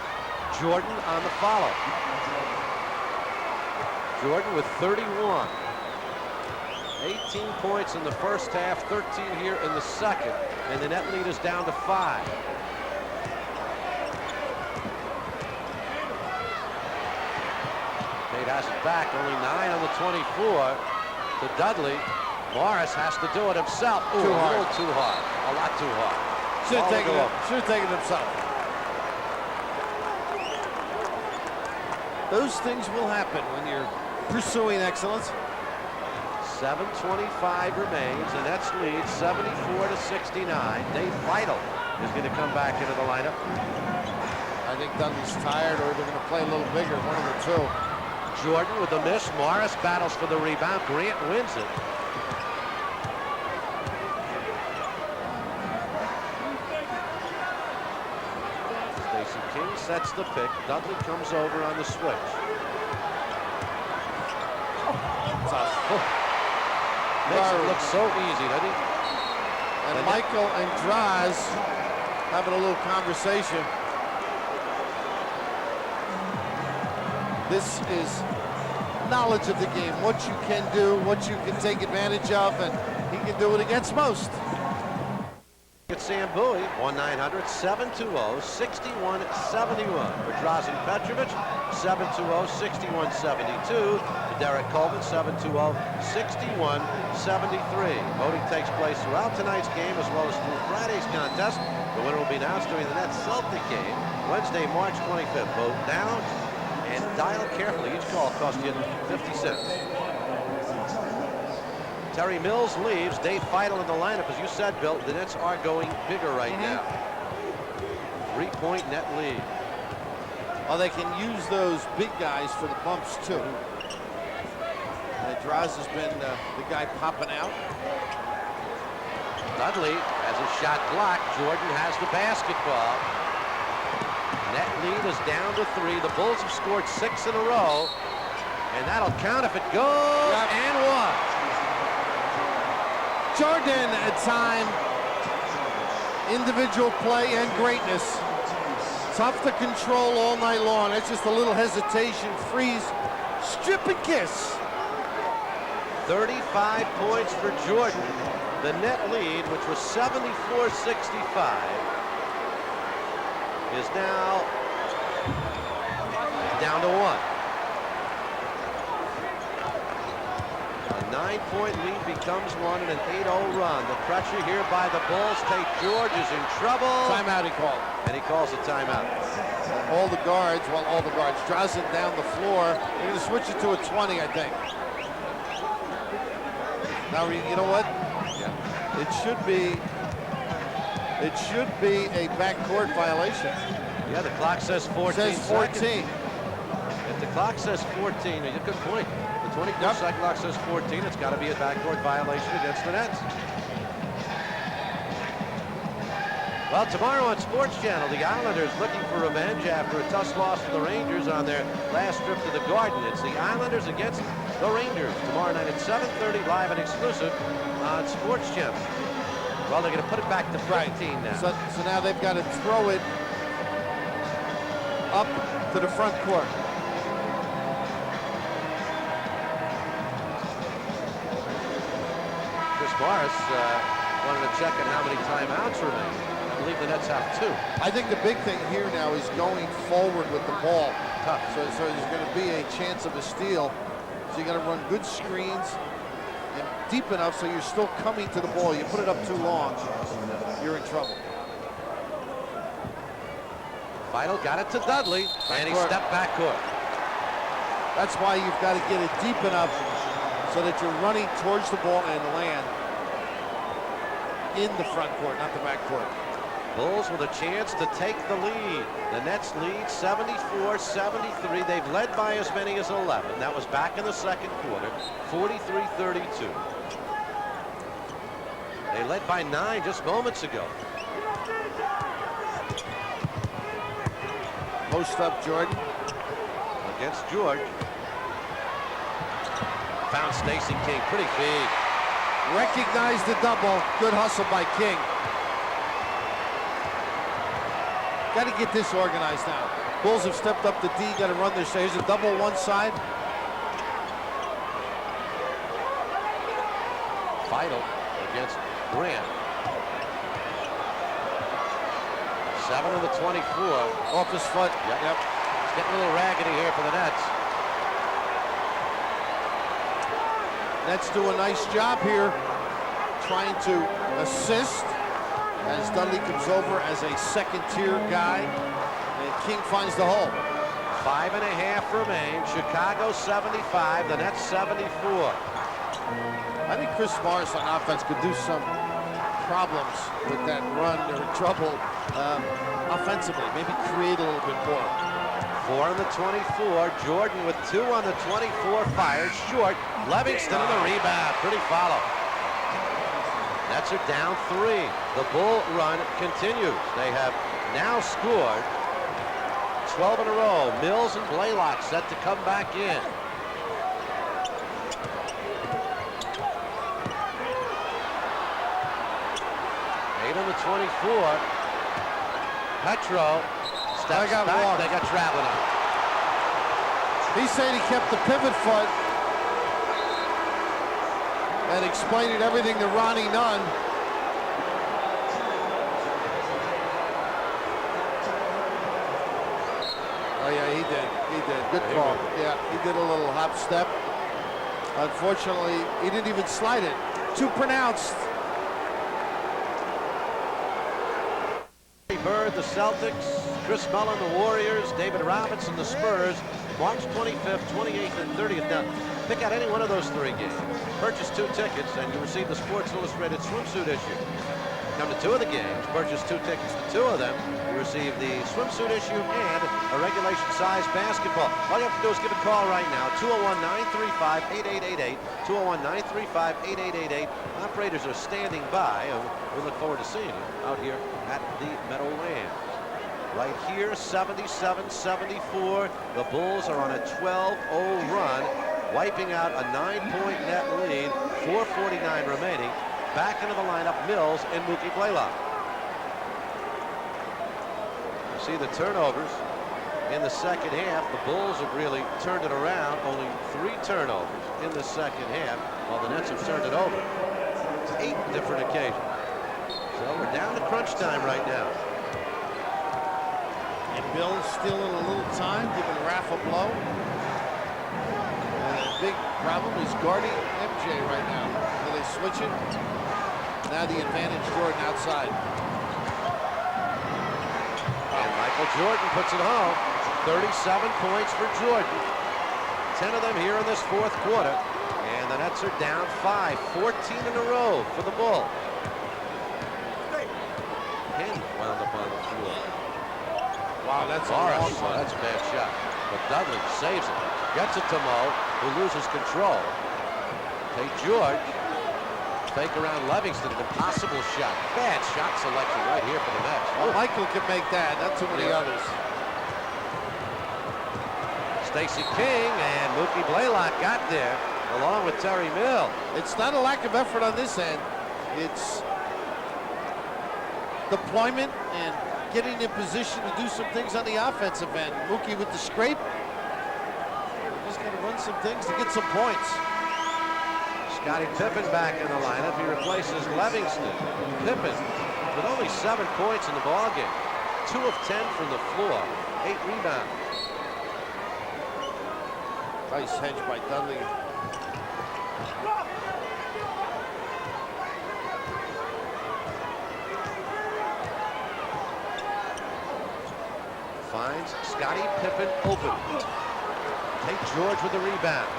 Jordan on the follow. Jordan with 31. 18 points in the first half, 13 here in the second, and the net lead is down to 5. Tate has it back, only 9 on the 24 to Dudley. Morris has to do it himself. Ooh, Too a hard. little too hard, a lot too hard. Should Ball have will go taken up. it himself. Those things will happen when you're pursuing excellence. 7:25 remains. The Nets lead 74-69. Dave Vital is going to come back into the lineup. I think Dudley's tired, or they're going to play a little bigger, one of the two. Jordan with the miss. Morris battles for the rebound. Grant wins it. Stacey King sets the pick. Dudley comes over on the switch. Makes it look so easy, doesn't he? And Michael and Draz having a little conversation. This is knowledge of the game, what you can do, what you can take advantage of, and he can do it against most. It's Sam Bowie, 1-900-720-6171. For Drazen Petrovic, 720-6172. For Derek Coleman, 720-6173. Voting takes place throughout tonight's game as well as through Friday's contest. The winner will be announced during the Nets Celtic game, Wednesday, March 25th. Vote now and dial carefully. Each call costs you 50 cents. Terry Mills leaves. Dave Feidel in the lineup. As you said, Bill, the Nets are going bigger right now. 3-point net lead. Well, they can use those big guys for the bumps, too. Draz has been the guy popping out. Dudley has a shot blocked. Jordan has the basketball. Net lead is down to 3. The Bulls have scored 6 in a row. And that'll count if it goes. Yep. And 1. Jordan at time, individual play and greatness. Tough to control all night long. That's just a little hesitation, freeze, strip and kiss. 35 points for Jordan. The net lead, which was 74-65, is now down to 1. A 9-point lead becomes 1 and an 8-0 run. The pressure here by the Bulls. Tate George is in trouble. Timeout he called. And he calls a timeout. All the guards, Drazen down the floor. They're going to switch it to a 20, I think. Now, you know what? Yeah. It should be It should be a backcourt violation. Yeah, the clock says 14 It says 14. seconds. If the clock says 14, a good point. The 24-second clock says 14. It's got to be a backcourt violation against the Nets. Well, tomorrow on Sports Channel, the Islanders looking for revenge after a tough loss to the Rangers on their last trip to the Garden. It's the Islanders against the Rangers tomorrow night at 7:30, live and exclusive on Sports Channel. Well, they're going to put it back to 15 now. So now they've got to throw it up to the front court. Chris Morris wanted to check on how many timeouts remain. I believe the Nets have 2. I think the big thing here now is going forward with the ball. Tough. So there's going to be a chance of a steal. So you got to run good screens and deep enough so you're still coming to the ball. You put it up too long, you're in trouble. Vital got it to Dudley, and he stepped backcourt. That's why you've got to get it deep enough so that you're running towards the ball and land in the front court, not the back court. Bulls with a chance to take the lead. The Nets lead 74-73. They've led by as many as 11. That was back in the second quarter, 43-32. They led by 9 just moments ago. Post up Jordan. Against George. Found Stacey King pretty big. Recognized the double. Good hustle by King. Got to get this organized now. Bulls have stepped up the D. Got to run this. Here's a double one side. Vital against Grant. 7 of the 24. Off his foot. Yep. It's getting a little raggedy here for the Nets. Nets do a nice job here trying to assist as Dudley comes over as a second-tier guy, and King finds the hole. 5.5 remain. Chicago 75, the Nets 74. I think Chris Morris on offense could do some problems with that run or trouble offensively. Maybe create a little bit more. 4 on the 24. Jordan with 2 on the 24. Fired short. Livingston on the rebound. Pretty follow. Nets are down 3. The Bull run continues. They have now scored 12 in a row. Mills and Blaylock set to come back in. On the 24. Petro steps back. Walked. They got traveling on. He said he kept the pivot foot and explained everything to Ronnie Nunn. Oh yeah, he did. He did. Good call. Yeah, he did a little hop step. Unfortunately, he didn't even slide it. Too pronounced. Bird, the Celtics, Chris Mullin, the Warriors, David Robinson, the Spurs, March 25th, 28th, and 30th. Now, pick out any one of those 3 games. Purchase 2 tickets, and you receive the Sports Illustrated swimsuit issue. Come to 2 of the games, purchase 2 tickets to 2 of them, you receive the swimsuit issue and a regulation-size basketball. All you have to do is give a call right now, 201-935-8888, 201-935-8888. Operators are standing by, and we look forward to seeing you out here at the Meadowlands. Right here, 77-74. The Bulls are on a 12-0 run, wiping out a 9-point net lead, 4:49 remaining. Back into the lineup, Mills and Mookie Blaylock. You see the turnovers in the second half. The Bulls have really turned it around. Only 3 turnovers in the second half, while the Nets have turned it over 8 different occasions. So we're down to crunch time right now. And Bill is stealing a little time, giving Raph a blow. And the big problem is guarding MJ right now. Will they switch it? Now the advantage Jordan outside. And Michael Jordan puts it home. 37 points for Jordan. 10 of them here in this 4th quarter. And the Nets are down 5. 14 in a row for the Bulls. pin wound up on the floor. Wow, that's a long Morris, one. that's a bad shot. But Dudley saves it. Gets it to Mo, who loses control. Tate George. Fake around Livingston, an impossible shot. Bad shot selection right here for the Mets. Well, Michael can make that, not too many others. Stacey King and Mookie Blaylock got there, along with Terry Mill. It's not a lack of effort on this end. It's deployment and getting in position to do some things on the offensive end. Mookie with the scrape. Just got to run some things to get some points. Scottie Pippen back in the lineup. He replaces Livingston. Pippen with only 7 points in the ballgame. 2 of 10 from the floor. 8 rebounds. Nice hedge by Dudley. Finds Scottie Pippen open. Tate George with the rebound.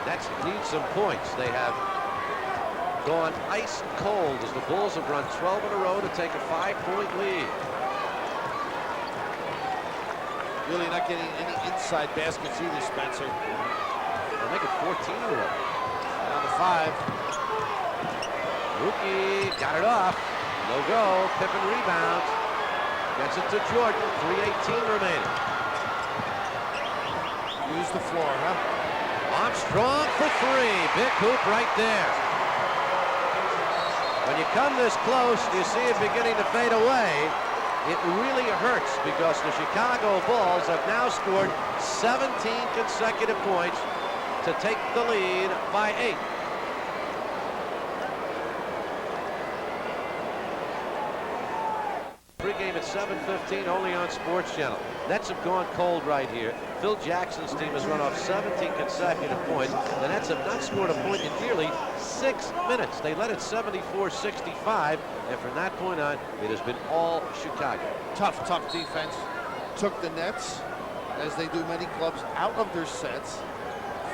Nets need some points. They have gone ice cold as the Bulls have run 12 in a row to take a 5-point lead. Really not getting any inside baskets either, Spencer. They'll make it 14 in a row. Down to 5. Mookie got it off. No go. Pippen rebounds. Gets it to Jordan. 3:18 remaining. Use the floor, huh? Armstrong for 3. Big hoop right there. When you come this close, you see it beginning to fade away. It really hurts because the Chicago Bulls have now scored 17 consecutive points to take the lead by 8. Pre-game at 7:15, only on Sports Channel. Nets have gone cold right here. Phil Jackson's team has run off 17 consecutive points. The Nets have not scored a point in nearly 6 minutes. They led it 74-65, and from that point on, it has been all Chicago. Tough defense. Took the Nets, as they do many clubs, out of their sets.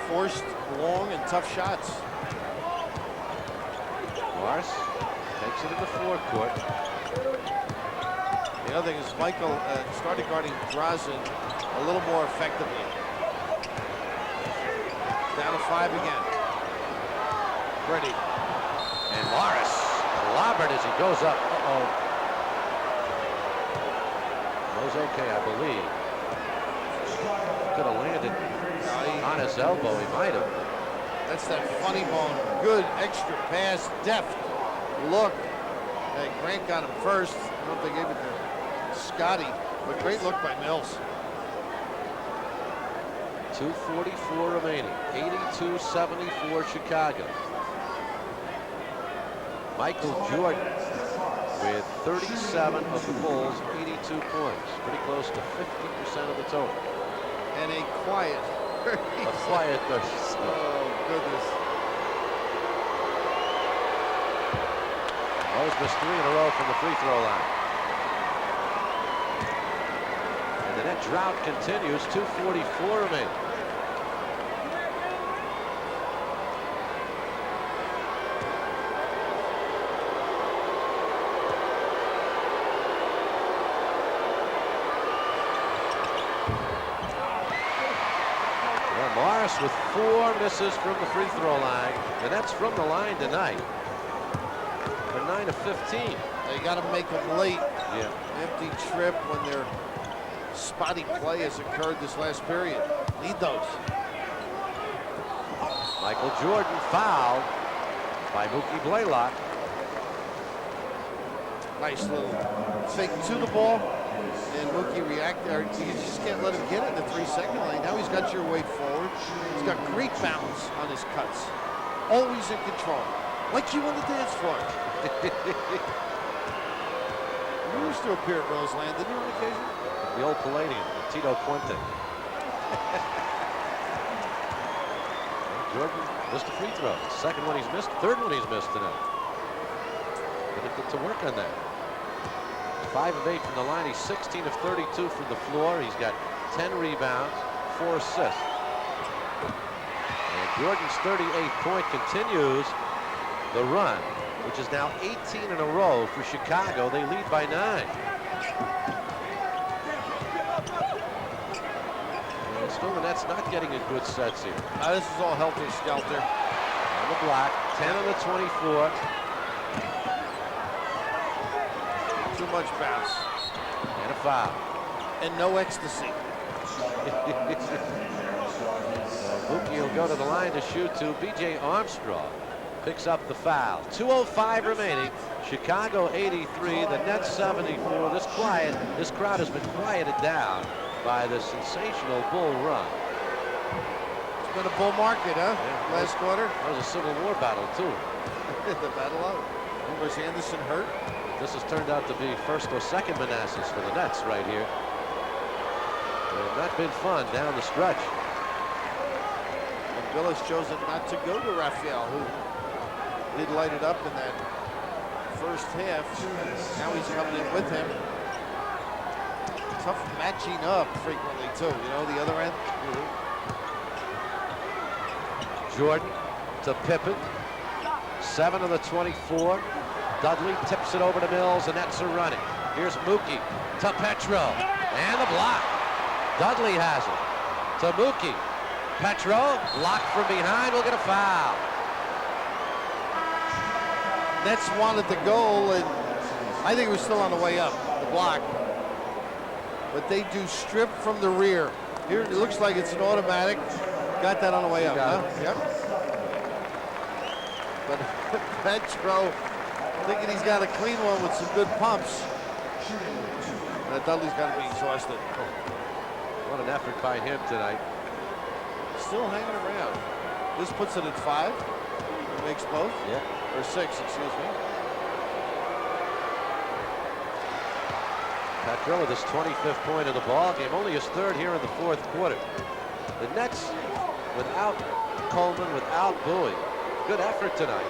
Forced long and tough shots. Morris takes it in the forecourt. The other thing is Michael started guarding Drazen a little more effectively. Down to 5 again. Pretty. And Morris clobbered as he goes up. Goes okay, I believe. Could have landed on his elbow. He might have. That's that funny bone. Good extra pass. Deft look. Hey, Grant got him first. I don't know if they gave it to Scotty, but great look by Mills. 2:44 remaining. 82-74 Chicago. Michael Jordan with 37 of the Bulls, 82 points. Pretty close to 50% of the total. And a quiet. A quiet. Oh, goodness. Rose missed 3 in a row from the free throw line. And the net drought continues. 2:44 remaining. Morris with 4 misses from the free throw line. The Nets from the line tonight. They're 9 of 15. They got to make them late. Yeah. Empty trip when their spotty play has occurred this last period. Need those. Michael Jordan fouled by Mookie Blaylock. Nice little fake to the ball. And Mookie reacted. You just can't let him get it in the 3-second lane. Now he's got your weight forward. He's got great balance on his cuts. Always in control. Like you on the dance floor. You used to appear at Roseland, didn't you, on occasion? The old Palladium, Tito Puente. Jordan missed a free throw. Second one he's missed, third one he's missed tonight. But to work on that. 5 of 8 from the line. He's 16 of 32 from the floor. He's got 10 rebounds, 4 assists. And Jordan's 38-point continues the run. which is now 18 in a row for Chicago. They lead by 9. And still the Nets not getting in good sets here. This is all helter-skelter. On the block, 10 on the 24. Too much bounce. And a foul. And no ecstasy. Mookie will go to the line to shoot to B.J. Armstrong. Picks up the foul. 2:05 remaining. Chicago 83, the Nets 74. This crowd has been quieted down by the sensational Bull run. It's been a bull market, huh? Yeah. Last quarter. That was a Civil War battle, too. The battle of. Was Anderson hurt? This has turned out to be first or second Manassas for the Nets right here. They have not been fun down the stretch. And Bill has chosen not to go to Raphael, who did light it up in that first half. Now he's coming in with him. Tough matching up frequently, too. You know, the other end. Jordan to Pippen. 7 of the 24. Dudley tips it over to Mills. The Nets are running. Here's Mookie to Petro. And the block. Dudley has it. To Mookie. Petro blocked from behind. We'll get a foul. Nets wanted the goal, and I think it was still on the way up, the block. But they do strip from the rear. Here it looks like it's an automatic. Got that on the way up, huh? Yep. But Petro thinking he's got a clean one with some good pumps. Dudley's got to be exhausted. What an effort by him tonight. Still hanging around. This puts it at 5. It makes both. Yeah. Or 6, excuse me. Petro with his 25th point of the ball game, only his 3rd here in the 4th quarter. The Nets, without Coleman, without Bowie, good effort tonight.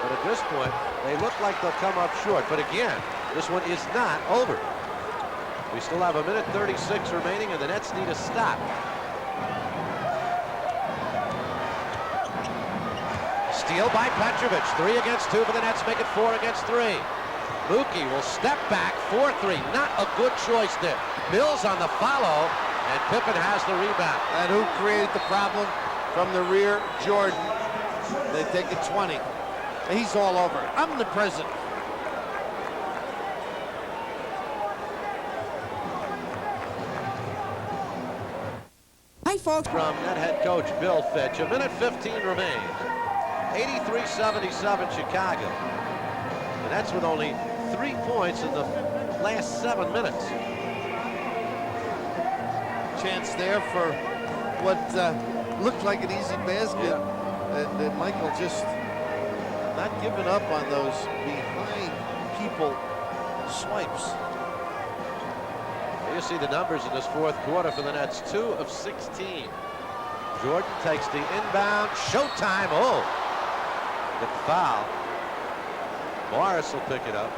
But at this point, they look like they'll come up short. But again, this one is not over. We still have 1:36 remaining, and the Nets need a stop. Steal by Petrovic. 3 against 2 for the Nets. Make it 4 against 3. Mookie will step back. 4-3. Not a good choice there. Mills on the follow, and Pippen has the rebound. And who created the problem from the rear? Jordan. They take it 20. He's all over it. I'm the president. Hi, folks. From net head coach Bill Fitch. 1:15 remains. 83-77 Chicago. The Nets with only 3 points in the last 7 minutes. Chance there for what looked like an easy basket. And Michael just not giving up on those behind people swipes. You see the numbers in this 4th quarter for the Nets. 2 of 16. Jordan takes the inbound. Showtime. Oh, the foul. Morris will pick it up.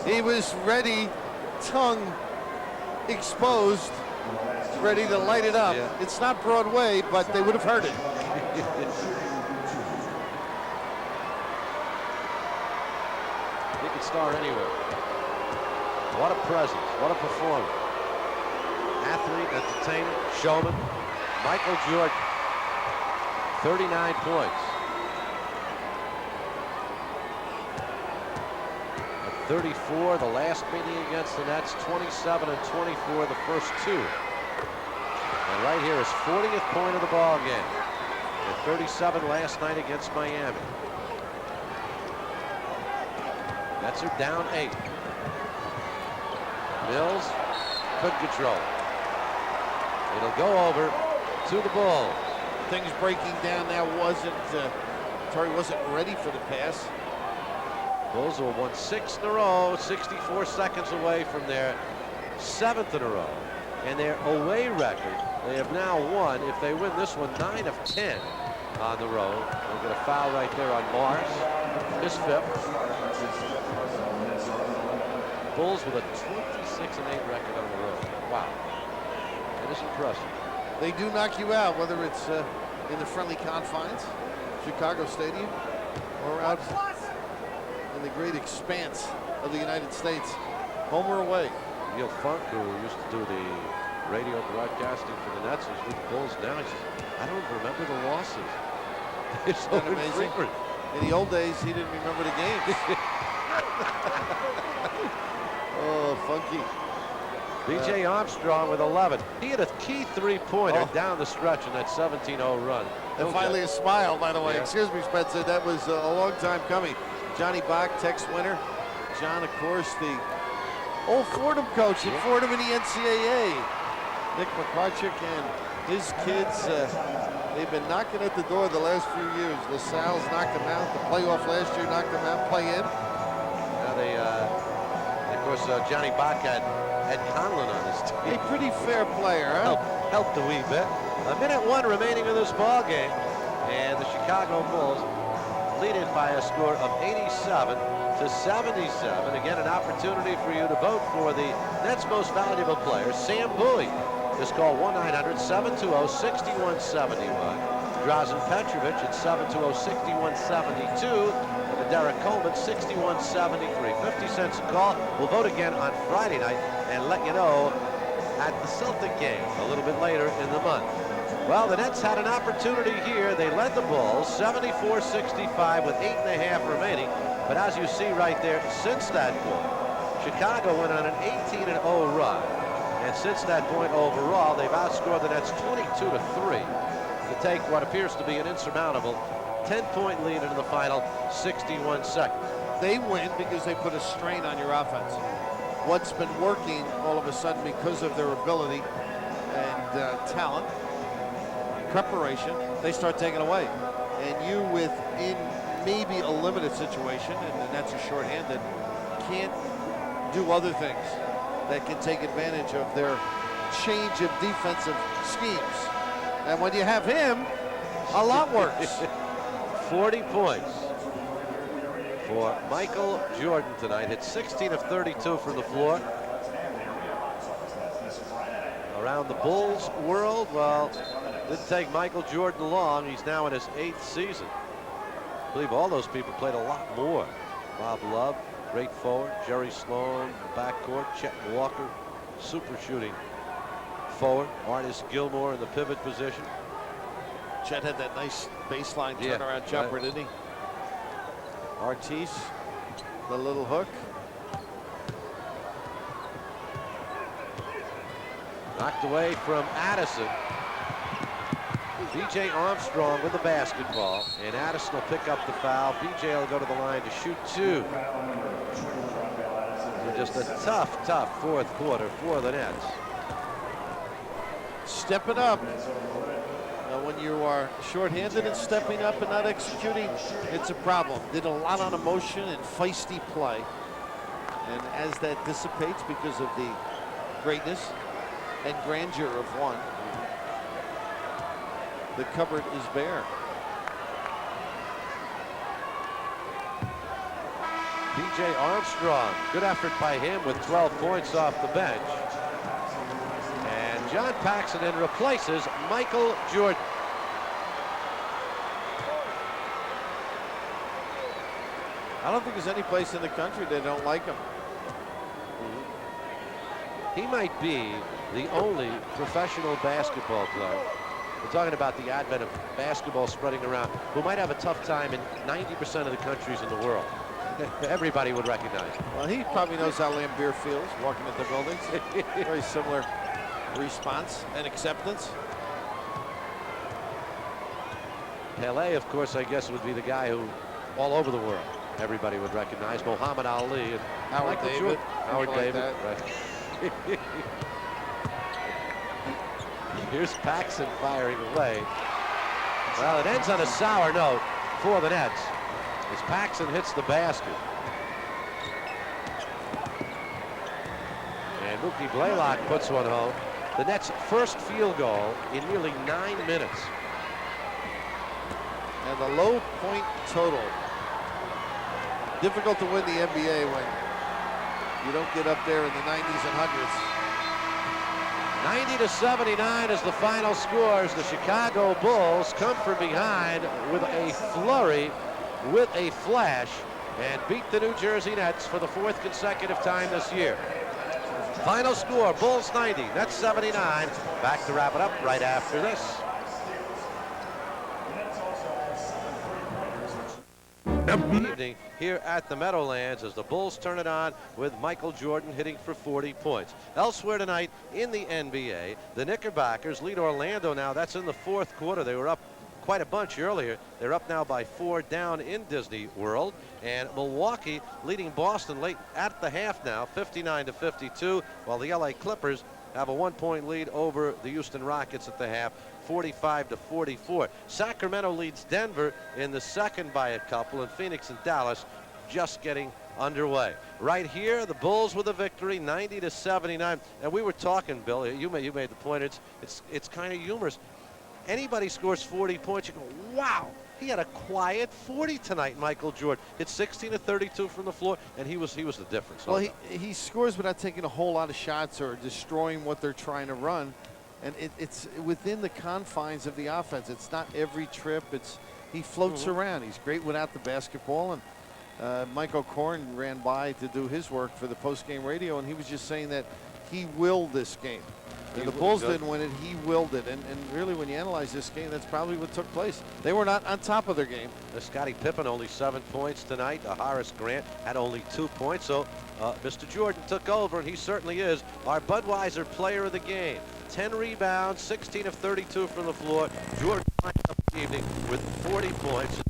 He was ready, tongue exposed, ready to light it up. Yeah. It's not Broadway, but they would have heard it. He could star anywhere. What a presence. What a performance. Athlete, entertainer, showman. Michael Jordan. 39 points. At 34, the last meeting against the Nets. 27 and 24, the first 2. And right here is 40th point of the ball game. And 37 last night against Miami. Nets are down 8. Mills could control it. It'll go over to the Bulls. Things breaking down now wasn't, Terry wasn't ready for the pass. Bulls will have won 6 in a row, 64 seconds away from their 7th in a row. And their away record, they have now won, if they win this one, 9 of 10 on the road. They'll get a foul right there on Mars, his 5th. Bulls with a 26-8 record on the road. Wow. That is impressive. They do knock you out, whether it's in the friendly confines, Chicago Stadium or out in the great expanse of the United States, home or away. Neil Funk, who used to do the radio broadcasting for the Nets, is with the Bulls now. He says, I don't remember the losses. It's so Isn't that amazing? infrequent. In the old days, he didn't remember the games. Oh, Funky. B.J. Armstrong with 11. He had a key three-pointer down the stretch in that 17-0 run. And finally a smile, by the way. Yeah. Excuse me, Spencer. That was a long time coming. Johnny Bach, Tex Winter. John, of course, the old Fordham coach at Fordham in the NCAA. Nick McCarchick and his kids, they've been knocking at the door the last few years. LaSalle's knocked them out. The playoff last year knocked them out. Play in. Now they, of course, Johnny Bach had Ed Conlon on his team. A pretty fair player, huh? Helped a wee bit. A minute one remaining in this ball game, and the Chicago Bulls lead it by a score of 87 to 77. Again, an opportunity for you to vote for the Nets' most valuable player, Sam Bowie. Just call 1-900-720-6171. Drazen Petrovic at 720-6172. And Derek Coleman, 6173. 50 cents a call. We'll vote again on Friday night and let you know at the Celtic game a little bit later in the month. Well, the Nets had an opportunity here. They led the Bulls 74-65 with 8.5 remaining. But as you see right there, since that point, Chicago went on an 18-0 run. And since that point overall, they've outscored the Nets 22-3 to take what appears to be an insurmountable 10-point lead into the final 61 seconds. They win because they put a strain on your offense. What's been working all of a sudden because of their ability and talent, preparation, they start taking away. And you, within maybe a limited situation, and the Nets are shorthanded, can't do other things that can take advantage of their change of defensive schemes. And when you have him, a lot works. 40 points for Michael Jordan tonight. Hit 16 of 32 from the floor. Around the Bulls world, well, didn't take Michael Jordan long. He's now in his 8th season. I believe all those people played a lot more. Bob Love, great forward. Jerry Sloan, the backcourt. Chet Walker, super shooting forward. Artis Gilmore in the pivot position. Chet had that nice baseline turnaround jumper, didn't he? Artis, the little hook. Knocked away from Addison. B.J. Armstrong with the basketball, and Addison will pick up the foul. B.J. will go to the line to shoot 2. So just a tough fourth quarter for the Nets. Step it up. When you are shorthanded and stepping up and not executing, it's a problem. Did a lot on emotion and feisty play. And as that dissipates because of the greatness and grandeur of one, the cupboard is bare. B.J. Armstrong, good effort by him with 12 points off the bench. And John Paxson then replaces Michael Jordan. I don't think there's any place in the country they don't like him. He might be the only professional basketball player, we're talking about the advent of basketball spreading around, who might have a tough time in 90% of the countries in the world. Everybody would recognize him. Well, he probably knows how Lambeer feels walking into buildings. Very similar response and acceptance. Pele, of course, I guess would be the guy who all over the world everybody would recognize. Muhammad Ali and Howard Michael David. Jordan. Howard Like David. that. Right. Here's Paxson firing away. Well, it ends on a sour note for the Nets as Paxson hits the basket. And Mookie Blaylock puts one home. The Nets' first field goal in nearly 9 minutes. And the low point total. Difficult to win the NBA when you don't get up there in the 90s and 100s. 90-79 is the final score as the Chicago Bulls come from behind with a flurry, with a flash, and beat the New Jersey Nets for the 4th consecutive time this year. Final score, Bulls 90, Nets 79. Back to wrap it up right after this. Evening here at the Meadowlands as the Bulls turn it on with Michael Jordan hitting for 40 points. Elsewhere tonight in the NBA, the Knickerbockers lead Orlando now. That's in the 4th quarter. They were up quite a bunch earlier. They're up now by 4 down in Disney World. And Milwaukee leading Boston late at the half now, 59-52, while the LA Clippers have a 1-point lead over the Houston Rockets at the half, 45-44. Sacramento leads Denver in the 2nd by a couple, and Phoenix and Dallas just getting underway. Right here, the Bulls with a victory, 90-79. And we were talking, Bill, you made the point, it's kind of humorous. Anybody scores 40 points, you go, wow, he had a quiet 40 tonight, Michael Jordan. It's 16 of 32 from the floor, and he was the difference. Well, he scores without taking a whole lot of shots or destroying what they're trying to run. And it's within the confines of the offense. It's not every trip. He floats around. He's great without the basketball. And Mike O'Korn ran by to do his work for the post-game radio, and he was just saying that he willed this game. The Bulls didn't win it. He willed it. And really, when you analyze this game, that's probably what took place. They were not on top of their game. Scottie Pippen only 7 points tonight. Horace Grant had only 2 points. So Mr. Jordan took over, and he certainly is our Budweiser player of the game. 10 rebounds, 16 of 32 from the floor. Jordan winds up the evening with 40 points.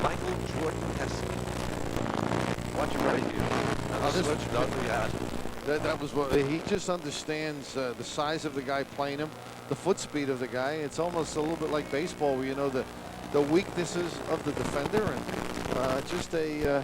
Michael Jordan-esque. Watch him right here. Switch Dudley has it. That was what he just understands, the size of the guy playing him, the foot speed of the guy. It's almost a little bit like baseball, where you know the weaknesses of the defender, and just a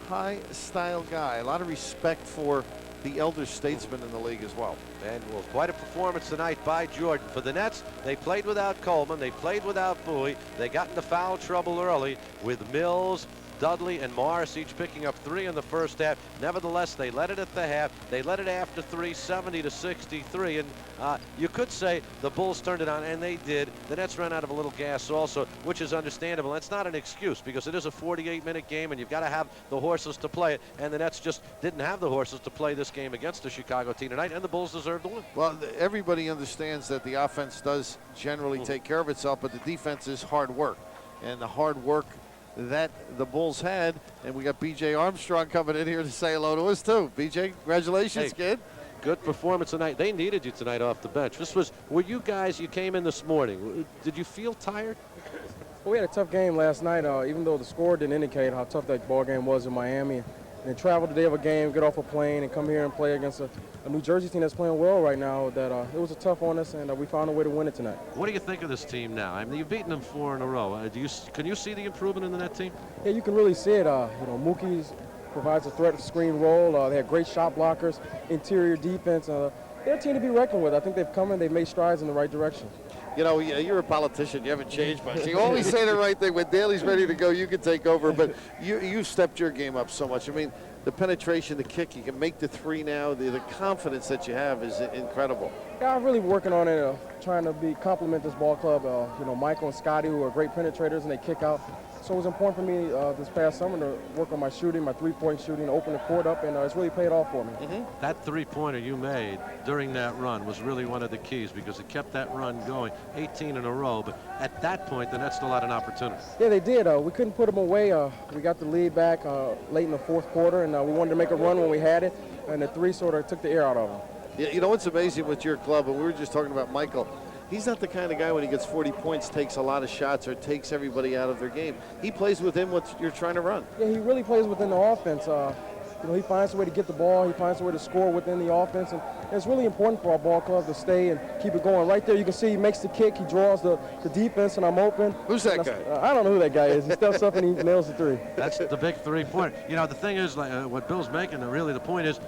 high-style guy. A lot of respect for the elder statesman in the league as well. And well, quite a performance tonight by Jordan. For the Nets, they played without Coleman, they played without Bowie. They got into foul trouble early with Mills, Dudley, and Morris each picking up 3 in the first half. Nevertheless, they led it at the half. They led it after 3, 70-63. And you could say the Bulls turned it on, and they did. The Nets ran out of a little gas also, which is understandable. That's not an excuse, because it is a 48-minute game, and you've got to have the horses to play it. And the Nets just didn't have the horses to play this game against the Chicago team tonight, and the Bulls deserved the win. Well, everybody understands that the offense does generally take care of itself, but the defense is hard work. And the hard work that the Bulls had, and we got B.J. Armstrong coming in here to say hello to us too. B.J., congratulations, kid. Good performance tonight. They needed you tonight off the bench. Were you guys, you came in this morning, did you feel tired? Well, we had a tough game last night, even though the score didn't indicate how tough that ball game was in Miami. And travel the day of a game, get off a plane, and come here and play against a New Jersey team that's playing well right now. That it was a tough on us, and we found a way to win it tonight. What do you think of this team now? I mean, you've beaten them 4 in a row. Can you see the improvement in the net team? Yeah, you can really see it. Mookie provides a threat screen role. They have great shot blockers, interior defense. They're a team to be reckoned with. I think they've come and they've made strides in the right direction. You know, you're a politician. You haven't changed much. You always say the right thing. When Daly's ready to go, you can take over. But you've stepped your game up so much. I mean, the penetration, the kick, you can make the 3 now. The confidence that you have is incredible. Yeah, I'm really working on it, trying to complement this ball club. Michael and Scotty, who are great penetrators, and they kick out. So it was important for me this past summer to work on my shooting, my 3-point shooting, open the court up, and it's really paid off for me. That 3-pointer you made during that run was really one of the keys, because it kept that run going, 18 in a row. But at that point, the Nets still had an opportunity. Yeah, they did. We couldn't put them away. We got the lead back late in the 4th quarter, and we wanted to make a run when we had it, and the 3 sort of took the air out of them. Yeah, you know what's amazing with your club, and we were just talking about Michael, he's not the kind of guy when he gets 40 points takes a lot of shots or takes everybody out of their game. He plays within what you're trying to run. Yeah, he really plays within the offense. He finds a way to get the ball. He finds a way to score within the offense. And it's really important for our ball club to stay and keep it going. Right there, you can see he makes the kick. He draws the defense, and I'm open. Who's that guy? I don't know who that guy is. He steps up and he nails the 3. That's the big 3-pointer. You know, the thing is, what Bill's making, really the point is,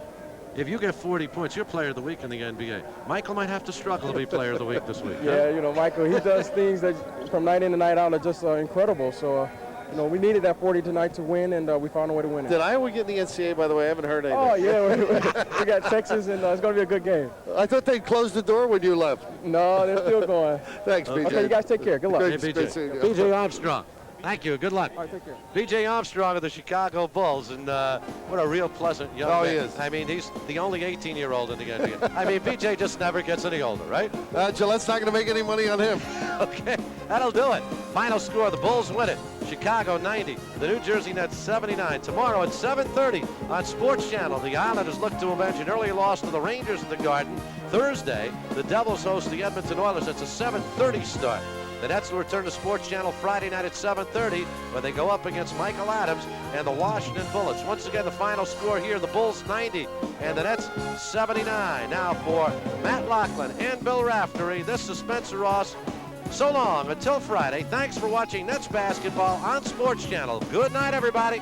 if you get 40 points, you're player of the week in the NBA. Michael might have to struggle to be player of the week this week. Yeah, Michael, he does things that from night in and night out are just incredible. So you know, we needed that 40 tonight to win, and we found a way to win it. Did Iowa get in the NCAA, by the way? I haven't heard anything. Oh, yeah, we got Texas, and it's going to be a good game. I thought they closed the door when you left. No, they're still going. Thanks, BJ. Okay, you guys take care. Good luck. Good seeing you. B.J. Armstrong. Thank you. Good luck. All right, take care. B.J. Armstrong of the Chicago Bulls, and what a real pleasant young man. He is. I mean, he's the only 18-year-old in the NBA. I mean, B.J. just never gets any older, right? Gillette's not going to make any money on him. Okay, that'll do it. Final score, the Bulls win it. Chicago 90, the New Jersey Nets 79. Tomorrow at 7:30 on Sports Channel, the Islanders look to avenge an early loss to the Rangers in the Garden. Thursday, the Devils host the Edmonton Oilers. It's a 7:30 start. The Nets will return to Sports Channel Friday night at 7:30, where they go up against Michael Adams and the Washington Bullets. Once again, the final score here, the Bulls 90 and the Nets 79. Now for Matt Loughlin and Bill Raftery, this is Spencer Ross. So long until Friday. Thanks for watching Nets basketball on Sports Channel. Good night, everybody.